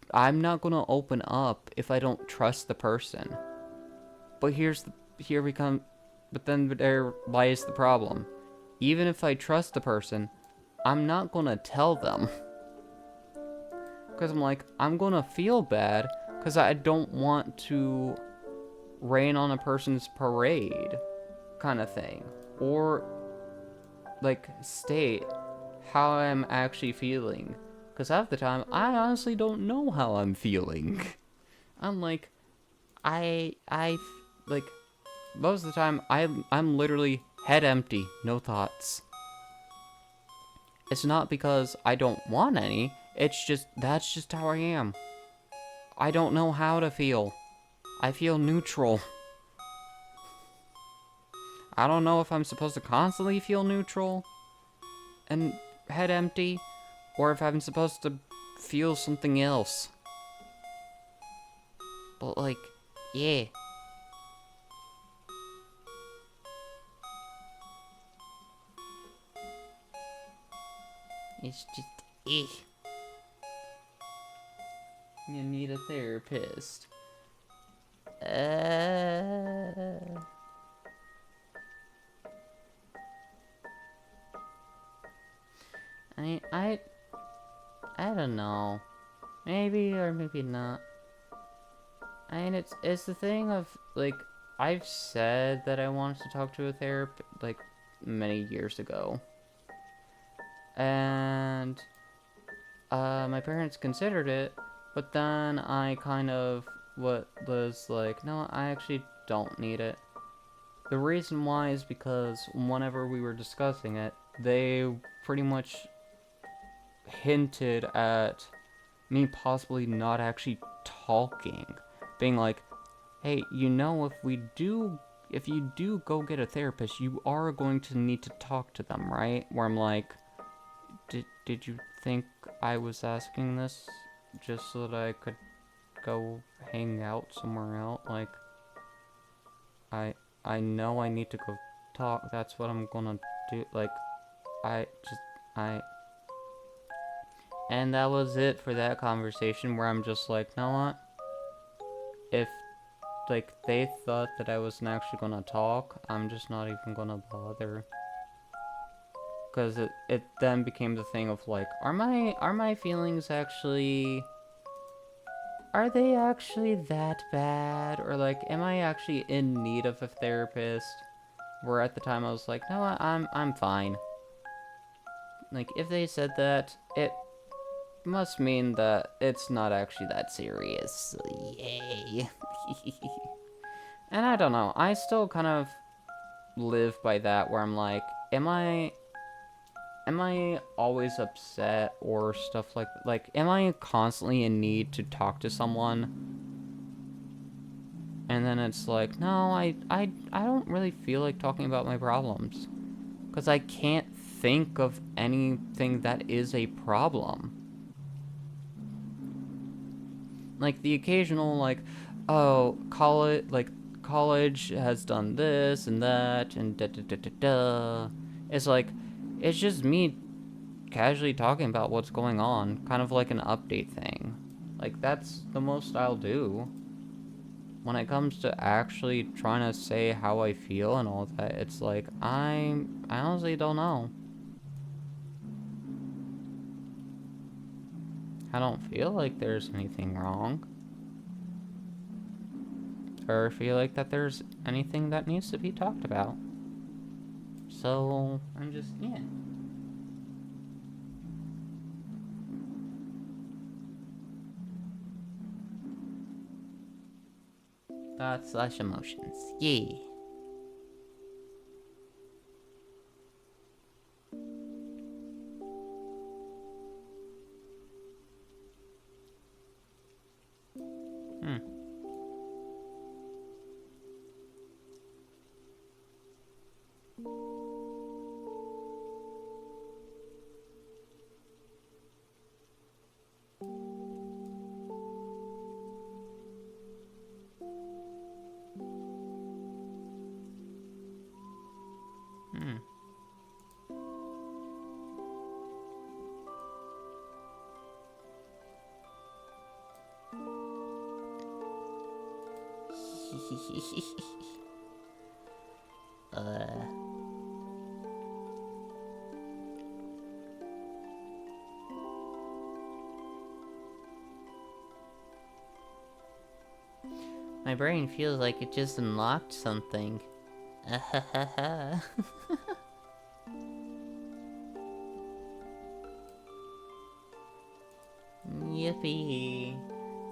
not going to open up if I don't trust the person. But but then there lies the problem. Even if I trust the person, I'm not going to tell them. Because I'm like, I'm going to feel bad because I don't want to rain on a person's parade kind of thing. Or, like, state how I'm actually feeling. Because half the time, I honestly don't know how I'm feeling. I'm like, like, most of the time, I'm literally head empty, no thoughts. It's not because I don't want any, it's just, that's just how I am. I don't know how to feel. I feel neutral. I don't know if I'm supposed to constantly feel neutral and head empty, or if I'm supposed to feel something else. But, like, yeah. It's just, eh. You need a therapist. I don't know. Maybe or maybe not. I mean, it's the thing of, like, I've said that I wanted to talk to a therapist, like, many years ago. And, my parents considered it, but then I kind of was like, no, I actually don't need it. The reason why is because whenever we were discussing it, they pretty much hinted at me possibly not actually talking. Being like, hey, you know, if you do go get a therapist, you are going to need to talk to them, right? Where I'm like, did you think I was asking this just so that I could go hang out somewhere else? Like, I know I need to go talk. That's what I'm gonna do. Like, I. And that was it for that conversation where I'm just like, know what? If, like, they thought that I wasn't actually gonna talk, I'm just not even gonna bother. Because it then became the thing of, like, are my feelings actually... Are they actually that bad? Or, like, am I actually in need of a therapist? Where at the time I was like, no, I'm fine. Like, if they said that, it must mean that it's not actually that serious. Yay. And I don't know, I still kind of live by that where I'm like, am I always upset or stuff like, am I constantly in need to talk to someone? And then it's like, no, I don't really feel like talking about my problems. Because I can't think of anything that is a problem. Like, the occasional, like, oh, college has done this and that, and da-da-da-da-da. It's like, it's just me casually talking about what's going on, kind of like an update thing. Like, that's the most I'll do. When it comes to actually trying to say how I feel and all that, it's like, I honestly don't know. I don't feel like there's anything wrong. Or feel like that there's anything that needs to be talked about. So, I'm just, yeah. Thoughts slash emotions. Yeah. Hmm. Hmm. uh... My brain feels like it just unlocked something. Yippee.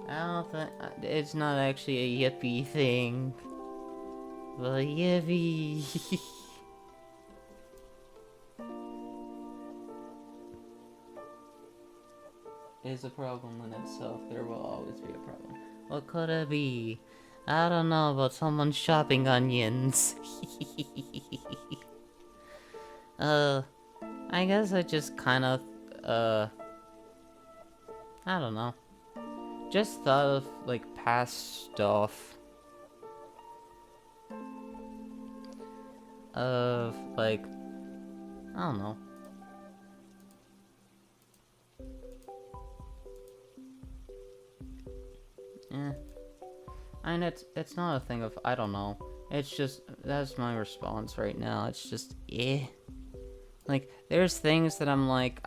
I don't think... It's not actually a yippee thing. But yippee. Is a problem in itself. There will always be a problem. What could it be? I don't know, but someone shopping onions. I guess I just kind of, I don't know. Just thought of, like, past stuff. Of, like, I don't know. Eh. I mean, it's not a thing of, I don't know. It's just, that's my response right now. It's just, eh. Like, there's things that I'm like,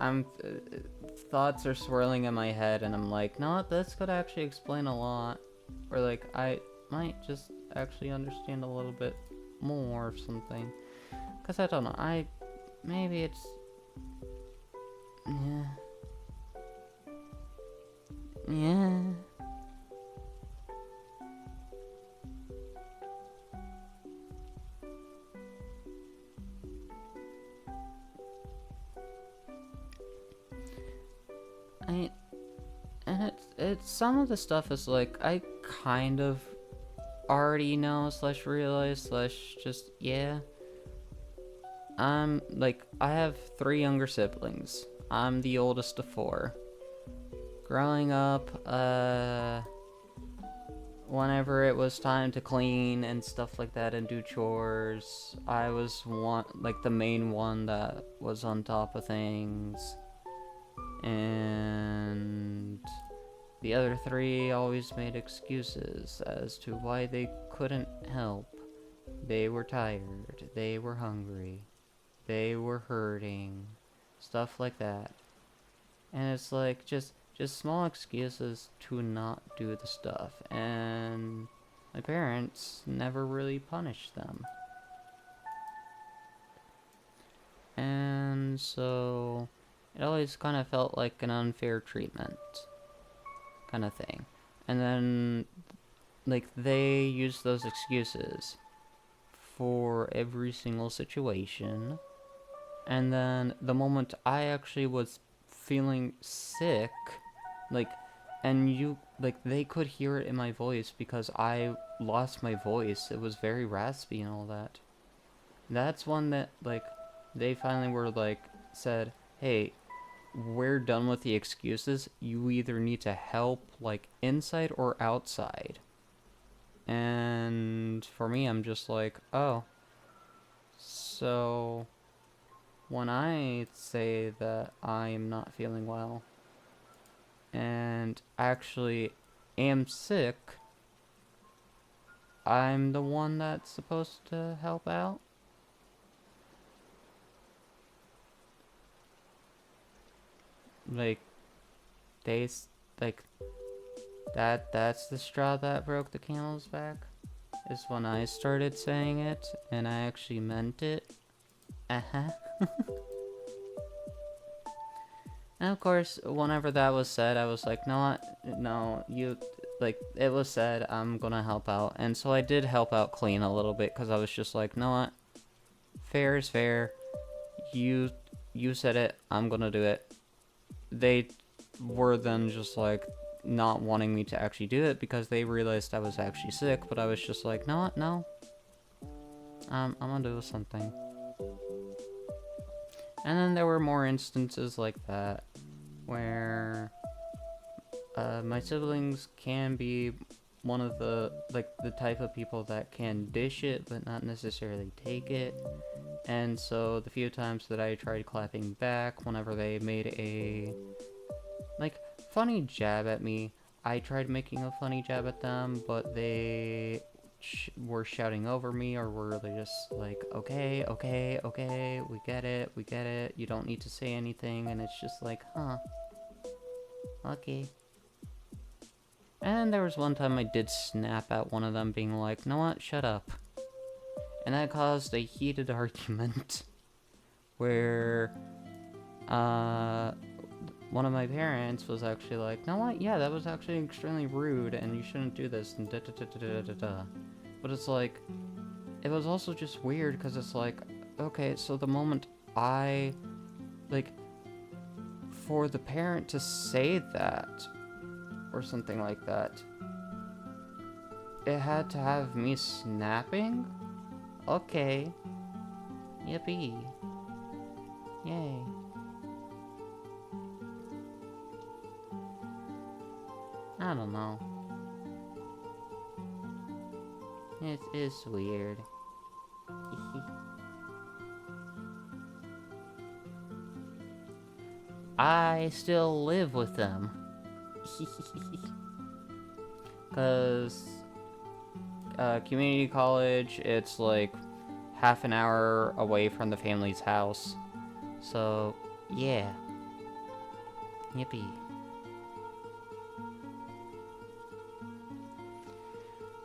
thoughts are swirling in my head, and I'm like, no, this could actually explain a lot. Or, like, I might just actually understand a little bit more or something. Because I don't know, maybe it's, yeah. Yeah. I, and it's some of the stuff is like, I kind of already know slash realize slash just, yeah. Like, I have 3 younger siblings. I'm the oldest of 4. Growing up, whenever it was time to clean and stuff like that and do chores, I was the main one that was on top of things. And the other 3 always made excuses as to why they couldn't help. They were tired, they were hungry, they were hurting, stuff like that. And it's like just small excuses to not do the stuff, and my parents never really punished them. And so it always kind of felt like an unfair treatment kind of thing. And then, like, they use those excuses for every single situation. And then the moment I actually was feeling sick, like, and they could hear it in my voice because I lost my voice. It was very raspy and all that. That's one that, like, they finally were like, said, hey, we're done with the excuses. You either need to help, like, inside or outside. And for me, I'm just like, oh, so when I say that I'm not feeling well and actually am sick, I'm the one that's supposed to help out? Like, they, like, that's the straw that broke the camel's back? Is when I started saying it, and I actually meant it. Uh-huh. And of course, whenever that was said, I was like, no, you, like, it was said, I'm gonna help out. And so I did help out clean a little bit, because I was just like, no what, fair is fair. You said it, I'm gonna do it. They were then just like, not wanting me to actually do it, because they realized I was actually sick, but I was just like, no what, no. I'm gonna do something. And then there were more instances like that, where my siblings can be one of the, like, the type of people that can dish it but not necessarily take it. And so the few times that I tried clapping back whenever they made a, like, funny jab at me, I tried making a funny jab at them, but they were shouting over me, or were they just like, okay, we get it, you don't need to say anything, and it's just like, huh, okay. And there was one time I did snap at one of them, being like, know what, shut up. And that caused a heated argument where one of my parents was actually like, know what, yeah, that was actually extremely rude, and you shouldn't do this, and da-da-da-da-da-da-da. But it's like, it was also just weird, because it's like, okay, so the moment I, like, for the parent to say that, or something like that, it had to have me snapping? Okay. Yippee. Yay. I don't know. It is weird. I still live with them. Because community college, it's like half an hour away from the family's house. So, yeah. Yippee.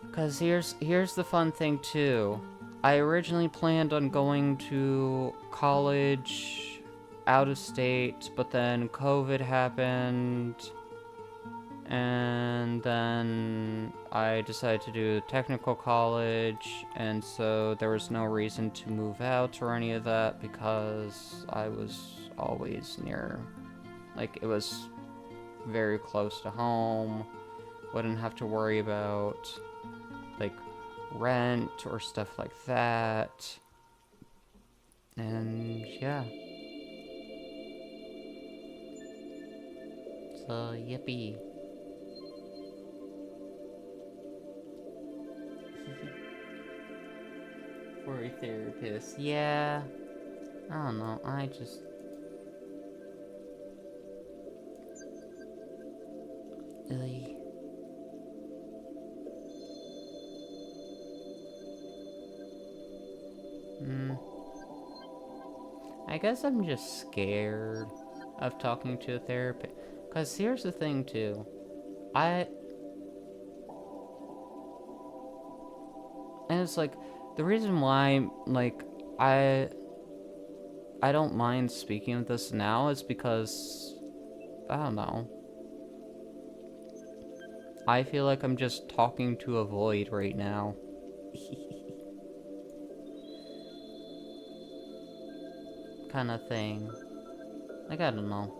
Because here's the fun thing, too. I originally planned on going to college out of state, but then COVID happened, and then I decided to do technical college, and so there was no reason to move out or any of that because I was always near, like, it was very close to home, wouldn't have to worry about, like, rent or stuff like that, and yeah. So, yippee. For a therapist. Yeah. I don't know. I just... really... I guess I'm just scared of talking to a therapist. Because here's the thing, too. And it's like, the reason why, like, I don't mind speaking of this now is because, I don't know. I feel like I'm just talking to a void right now. Kind of thing. Like, I don't know.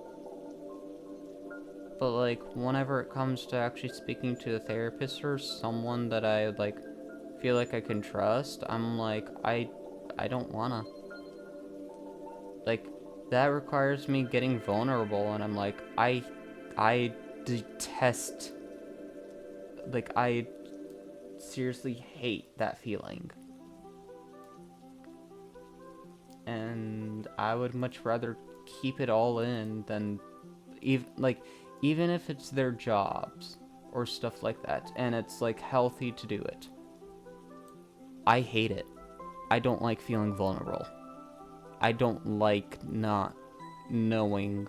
But, like, whenever it comes to actually speaking to a therapist or someone that I, like, feel like I can trust, I'm like, I don't wanna. Like, that requires me getting vulnerable, and I'm like, I detest, like, I seriously hate that feeling. And I would much rather keep it all in than, even if it's their jobs or stuff like that, and it's, like, healthy to do it. I hate it. I don't like feeling vulnerable. I don't like not knowing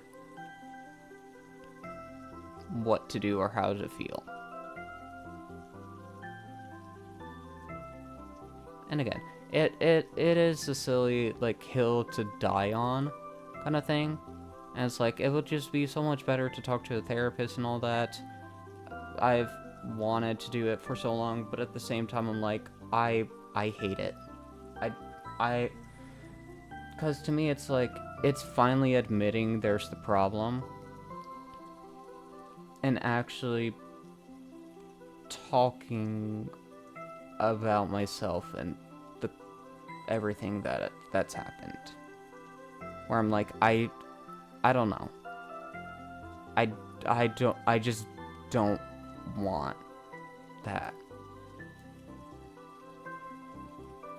what to do or how to feel. And again, it is a silly, like, hill to die on kind of thing. And it's like, it would just be so much better to talk to a therapist and all that. I've wanted to do it for so long, but at the same time, I'm like, I hate it. Because to me, it's like, it's finally admitting there's the problem. And actually talking about myself and everything that's happened. Where I'm like, I don't know. I just don't want that.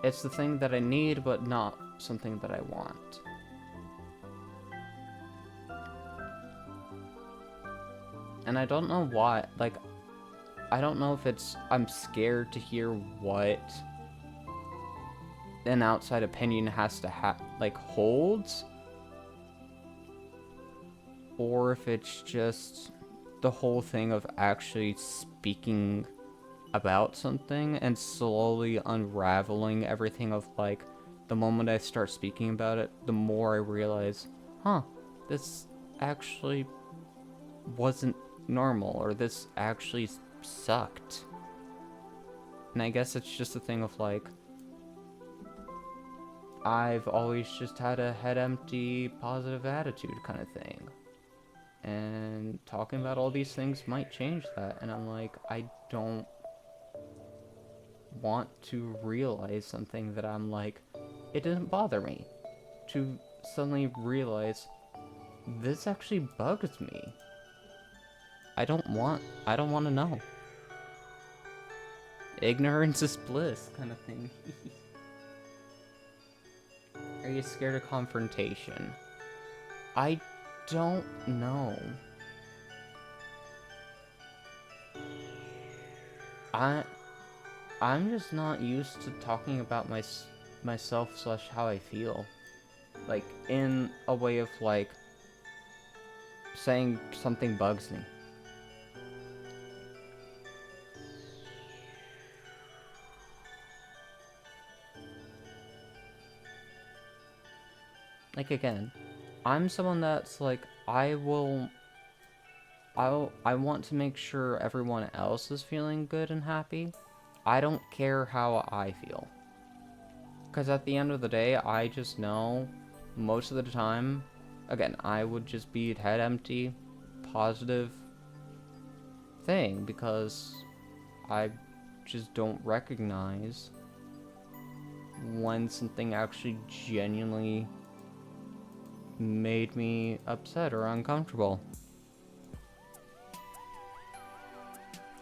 It's the thing that I need, but not something that I want. And I don't know why, like, I don't know if it's, I'm scared to hear what an outside opinion has to holds, or if it's just the whole thing of actually speaking about something and slowly unraveling everything of, like, the moment I start speaking about it, the more I realize, this actually wasn't normal, or this actually sucked. And I guess it's just a thing of, like, I've always just had a head empty, positive attitude kind of thing. And talking about all these things might change that. And I'm like, I don't want to realize something that I'm like, it didn't bother me. To suddenly realize, this actually bugs me. I don't want to know. Ignorance is bliss kind of thing. Are you scared of confrontation? I don't know. I'm just not used to talking about myself slash how I feel. Like, in a way of, like, saying something bugs me. Like, again, I'm someone that's, like, I want to make sure everyone else is feeling good and happy. I don't care how I feel. Because at the end of the day, I just know most of the time, again, I would just be head empty, positive thing, because I just don't recognize when something actually genuinely made me upset or uncomfortable.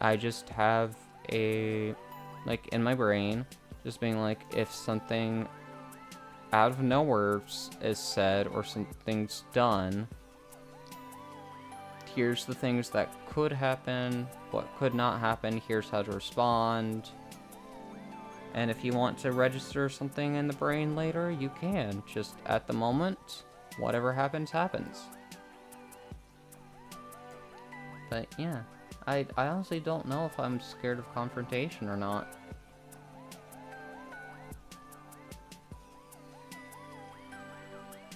I just have a, like, in my brain, just being like, if something out of nowhere is said or something's done, here's the things that could happen, what could not happen, here's how to respond. And if you want to register something in the brain later, you can. Just at the moment, whatever happens, happens. But yeah, I honestly don't know if I'm scared of confrontation or not.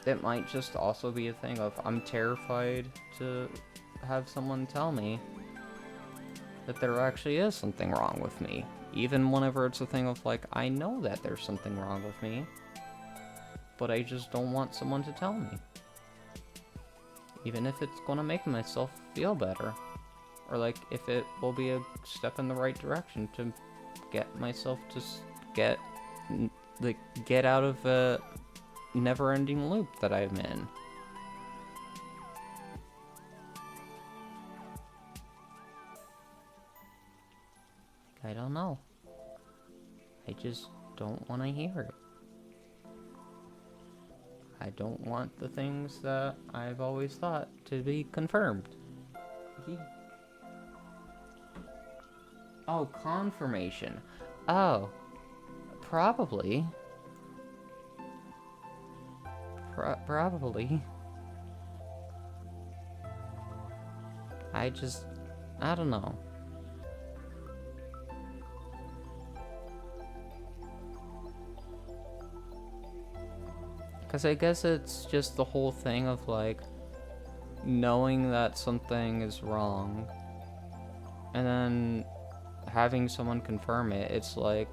It might just also be a thing of I'm terrified to have someone tell me that there actually is something wrong with me. Even whenever it's a thing of, like, I know that there's something wrong with me, but I just don't want someone to tell me. Even if it's gonna make myself feel better. Or, like, if it will be a step in the right direction to get myself to get out of a never-ending loop that I'm in. I don't know. I just don't want to hear it. I don't want the things that I've always thought to be confirmed. Oh, confirmation. Oh, probably. Probably. I don't know. Because I guess it's just the whole thing of, like, knowing that something is wrong and then having someone confirm it. It's like,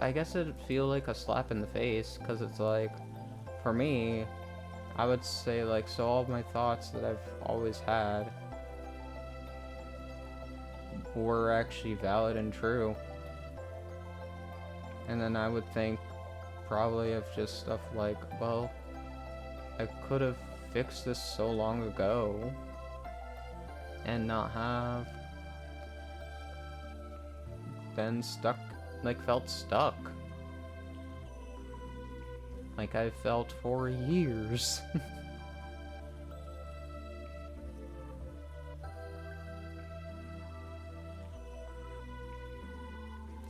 I guess it'd feel like a slap in the face, because it's like, for me, I would say, like, so all of my thoughts that I've always had were actually valid and true. And then I would think probably of just stuff like, well, I could have fixed this so long ago and not have been stuck, like, felt stuck. Like I felt for years.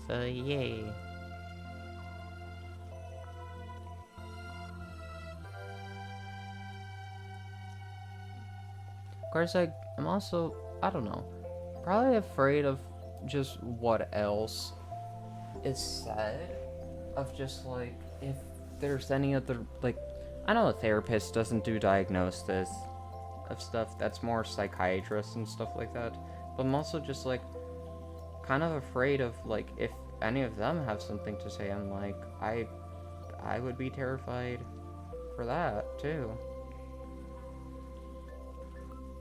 So, yay. Of course, I'm also, I don't know, probably afraid of just what else is said. Of just, like, if there's any other, like, I know a therapist doesn't do diagnosis of stuff, that's more psychiatrists and stuff like that. But I'm also just, like, kind of afraid of, like, if any of them have something to say, I'm like, I would be terrified for that, too.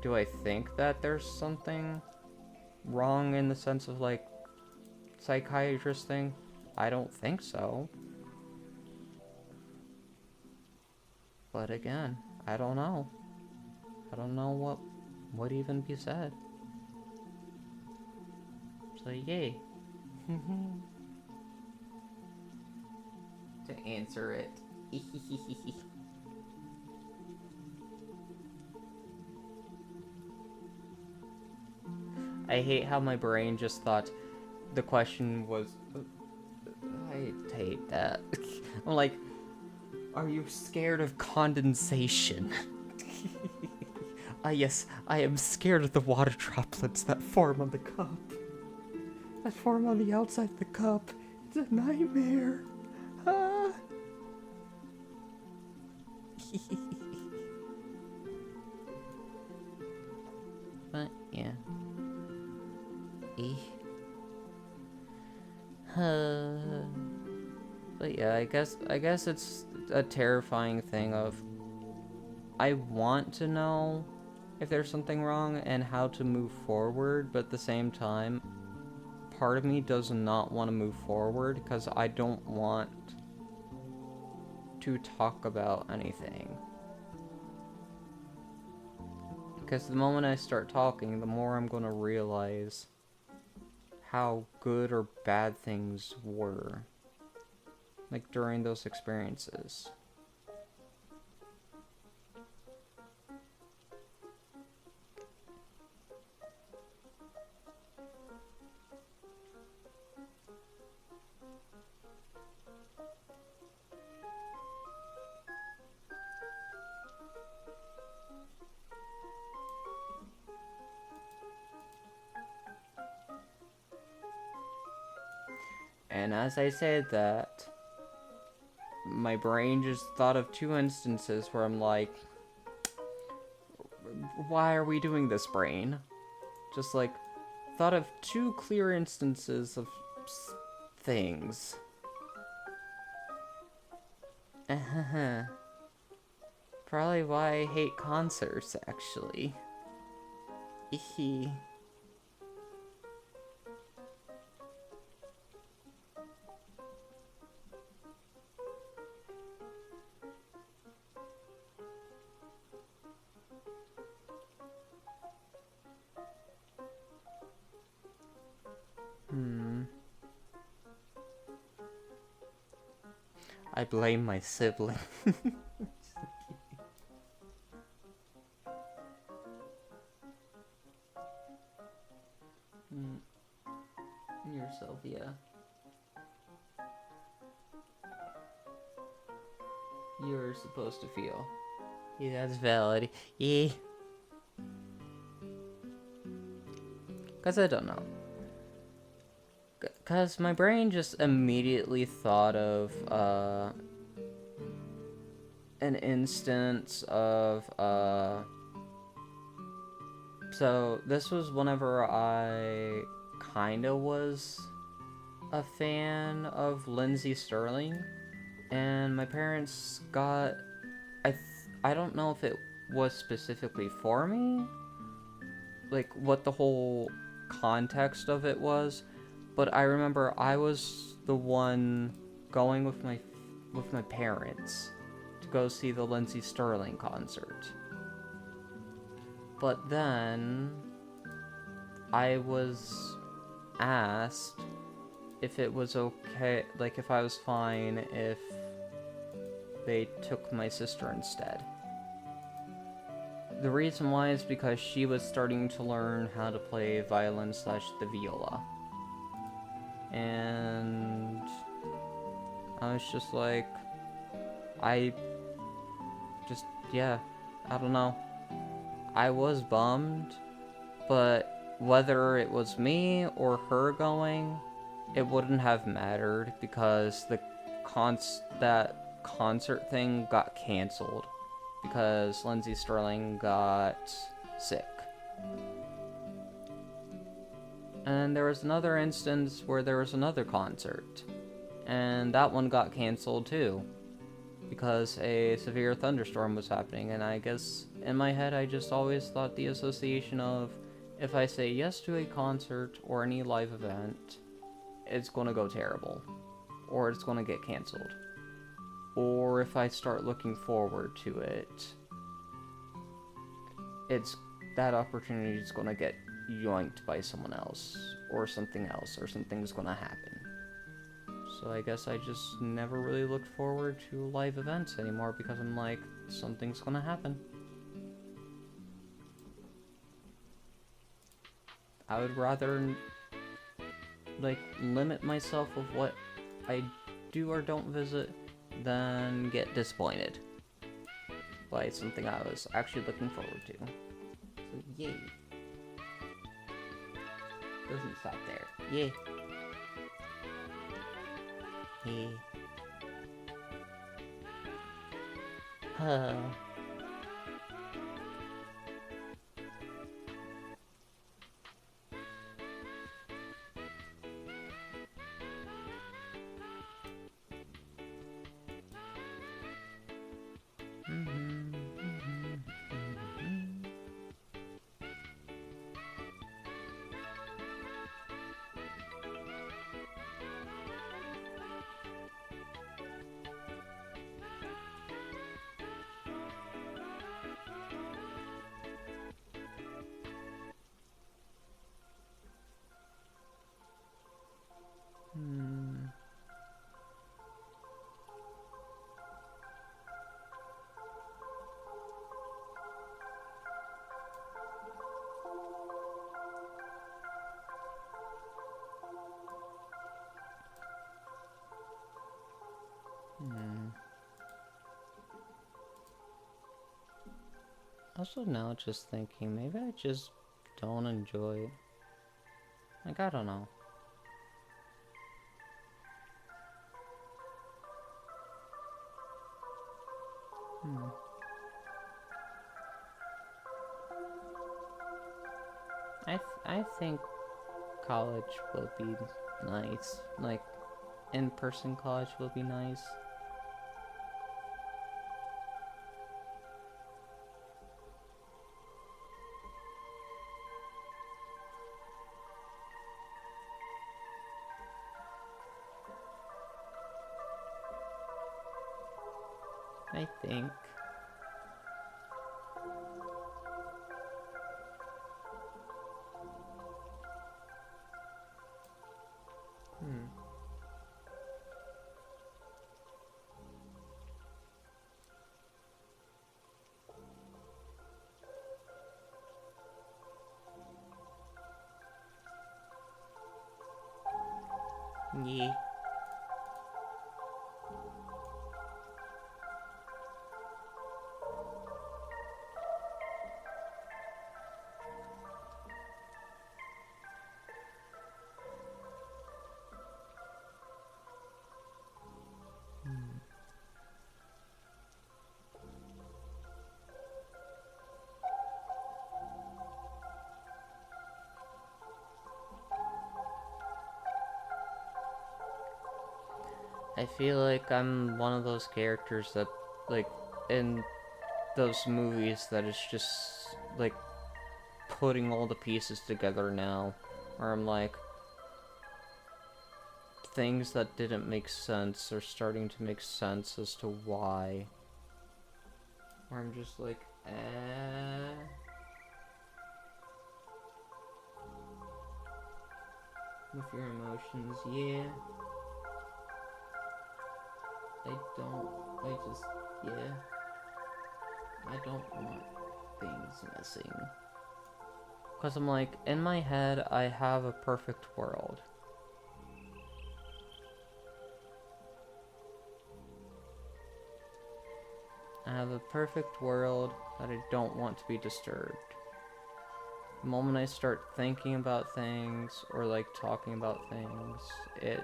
Do I think that there's something wrong in the sense of, like, psychiatrist thing? I don't think so. But again, I don't know. I don't know what would even be sad. So yay. To answer it. I hate how my brain just thought the question was... I hate that. I'm like, are you scared of condensation? Yes, I am scared of the water droplets that form on the cup. That form on the outside of the cup. It's a nightmare. Ah. But yeah. But yeah, I guess it's a terrifying thing of I want to know if there's something wrong and how to move forward, but at the same time, part of me does not want to move forward because I don't want to talk about anything. Because the moment I start talking, the more I'm going to realize how good or bad things were, like during those experiences. And as I said that, my brain just thought of 2 instances where I'm like, why are we doing this, brain? Just like, thought of 2 clear instances of things. Probably why I hate concerts, actually. I blame my sibling. Yourself, yeah. You're supposed to feel. Yeah, that's valid. Yeah. Because I don't know. Because my brain just immediately thought of, an instance of, so this was whenever I kinda was a fan of Lindsey Sterling, and my parents got, I don't know if it was specifically for me, like what the whole context of it was, but I remember I was the one going with my parents to go see the Lindsey Sterling concert. But then I was asked if it was okay, like if I was fine if they took my sister instead. The reason why is because she was starting to learn how to play violin / the viola. And I was just like, yeah, I don't know. I was bummed, but whether it was me or her going, it wouldn't have mattered because that concert thing got canceled because Lindsey Sterling got sick. And there was another instance where there was another concert, and that one got canceled too because a severe thunderstorm was happening. And I guess in my head I just always thought the association of if I say yes to a concert or any live event, it's gonna go terrible, or it's gonna get canceled. Or if I start looking forward to it, it's that opportunity is gonna get yoinked by someone else, or something's gonna happen. So I guess I just never really looked forward to live events anymore because I'm like, something's gonna happen. I would rather, like, limit myself of what I do or don't visit than get disappointed by something I was actually looking forward to. So, yay. Doesn't stop there. Yay. Yay. Huh. Also now just thinking, maybe I just don't enjoy it. Like, I don't know. I think college will be nice. Like, in-person college will be nice. I think. Yeah. I feel like I'm one of those characters that, like, in those movies that is just, like, putting all the pieces together now. Where I'm like, things that didn't make sense are starting to make sense as to why. Where I'm just like, with your emotions, yeah. I don't want things missing. Because I'm like, in my head, I have a perfect world. I have a perfect world that I don't want to be disturbed. The moment I start thinking about things, or like talking about things, it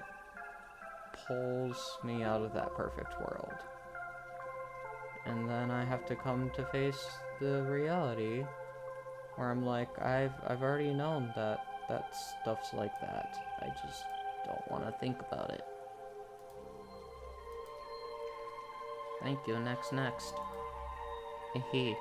pulls me out of that perfect world. And then I have to come to face the reality where I'm like, I've already known that stuff's like that. I just don't want to think about it. Thank you, next. Hehe.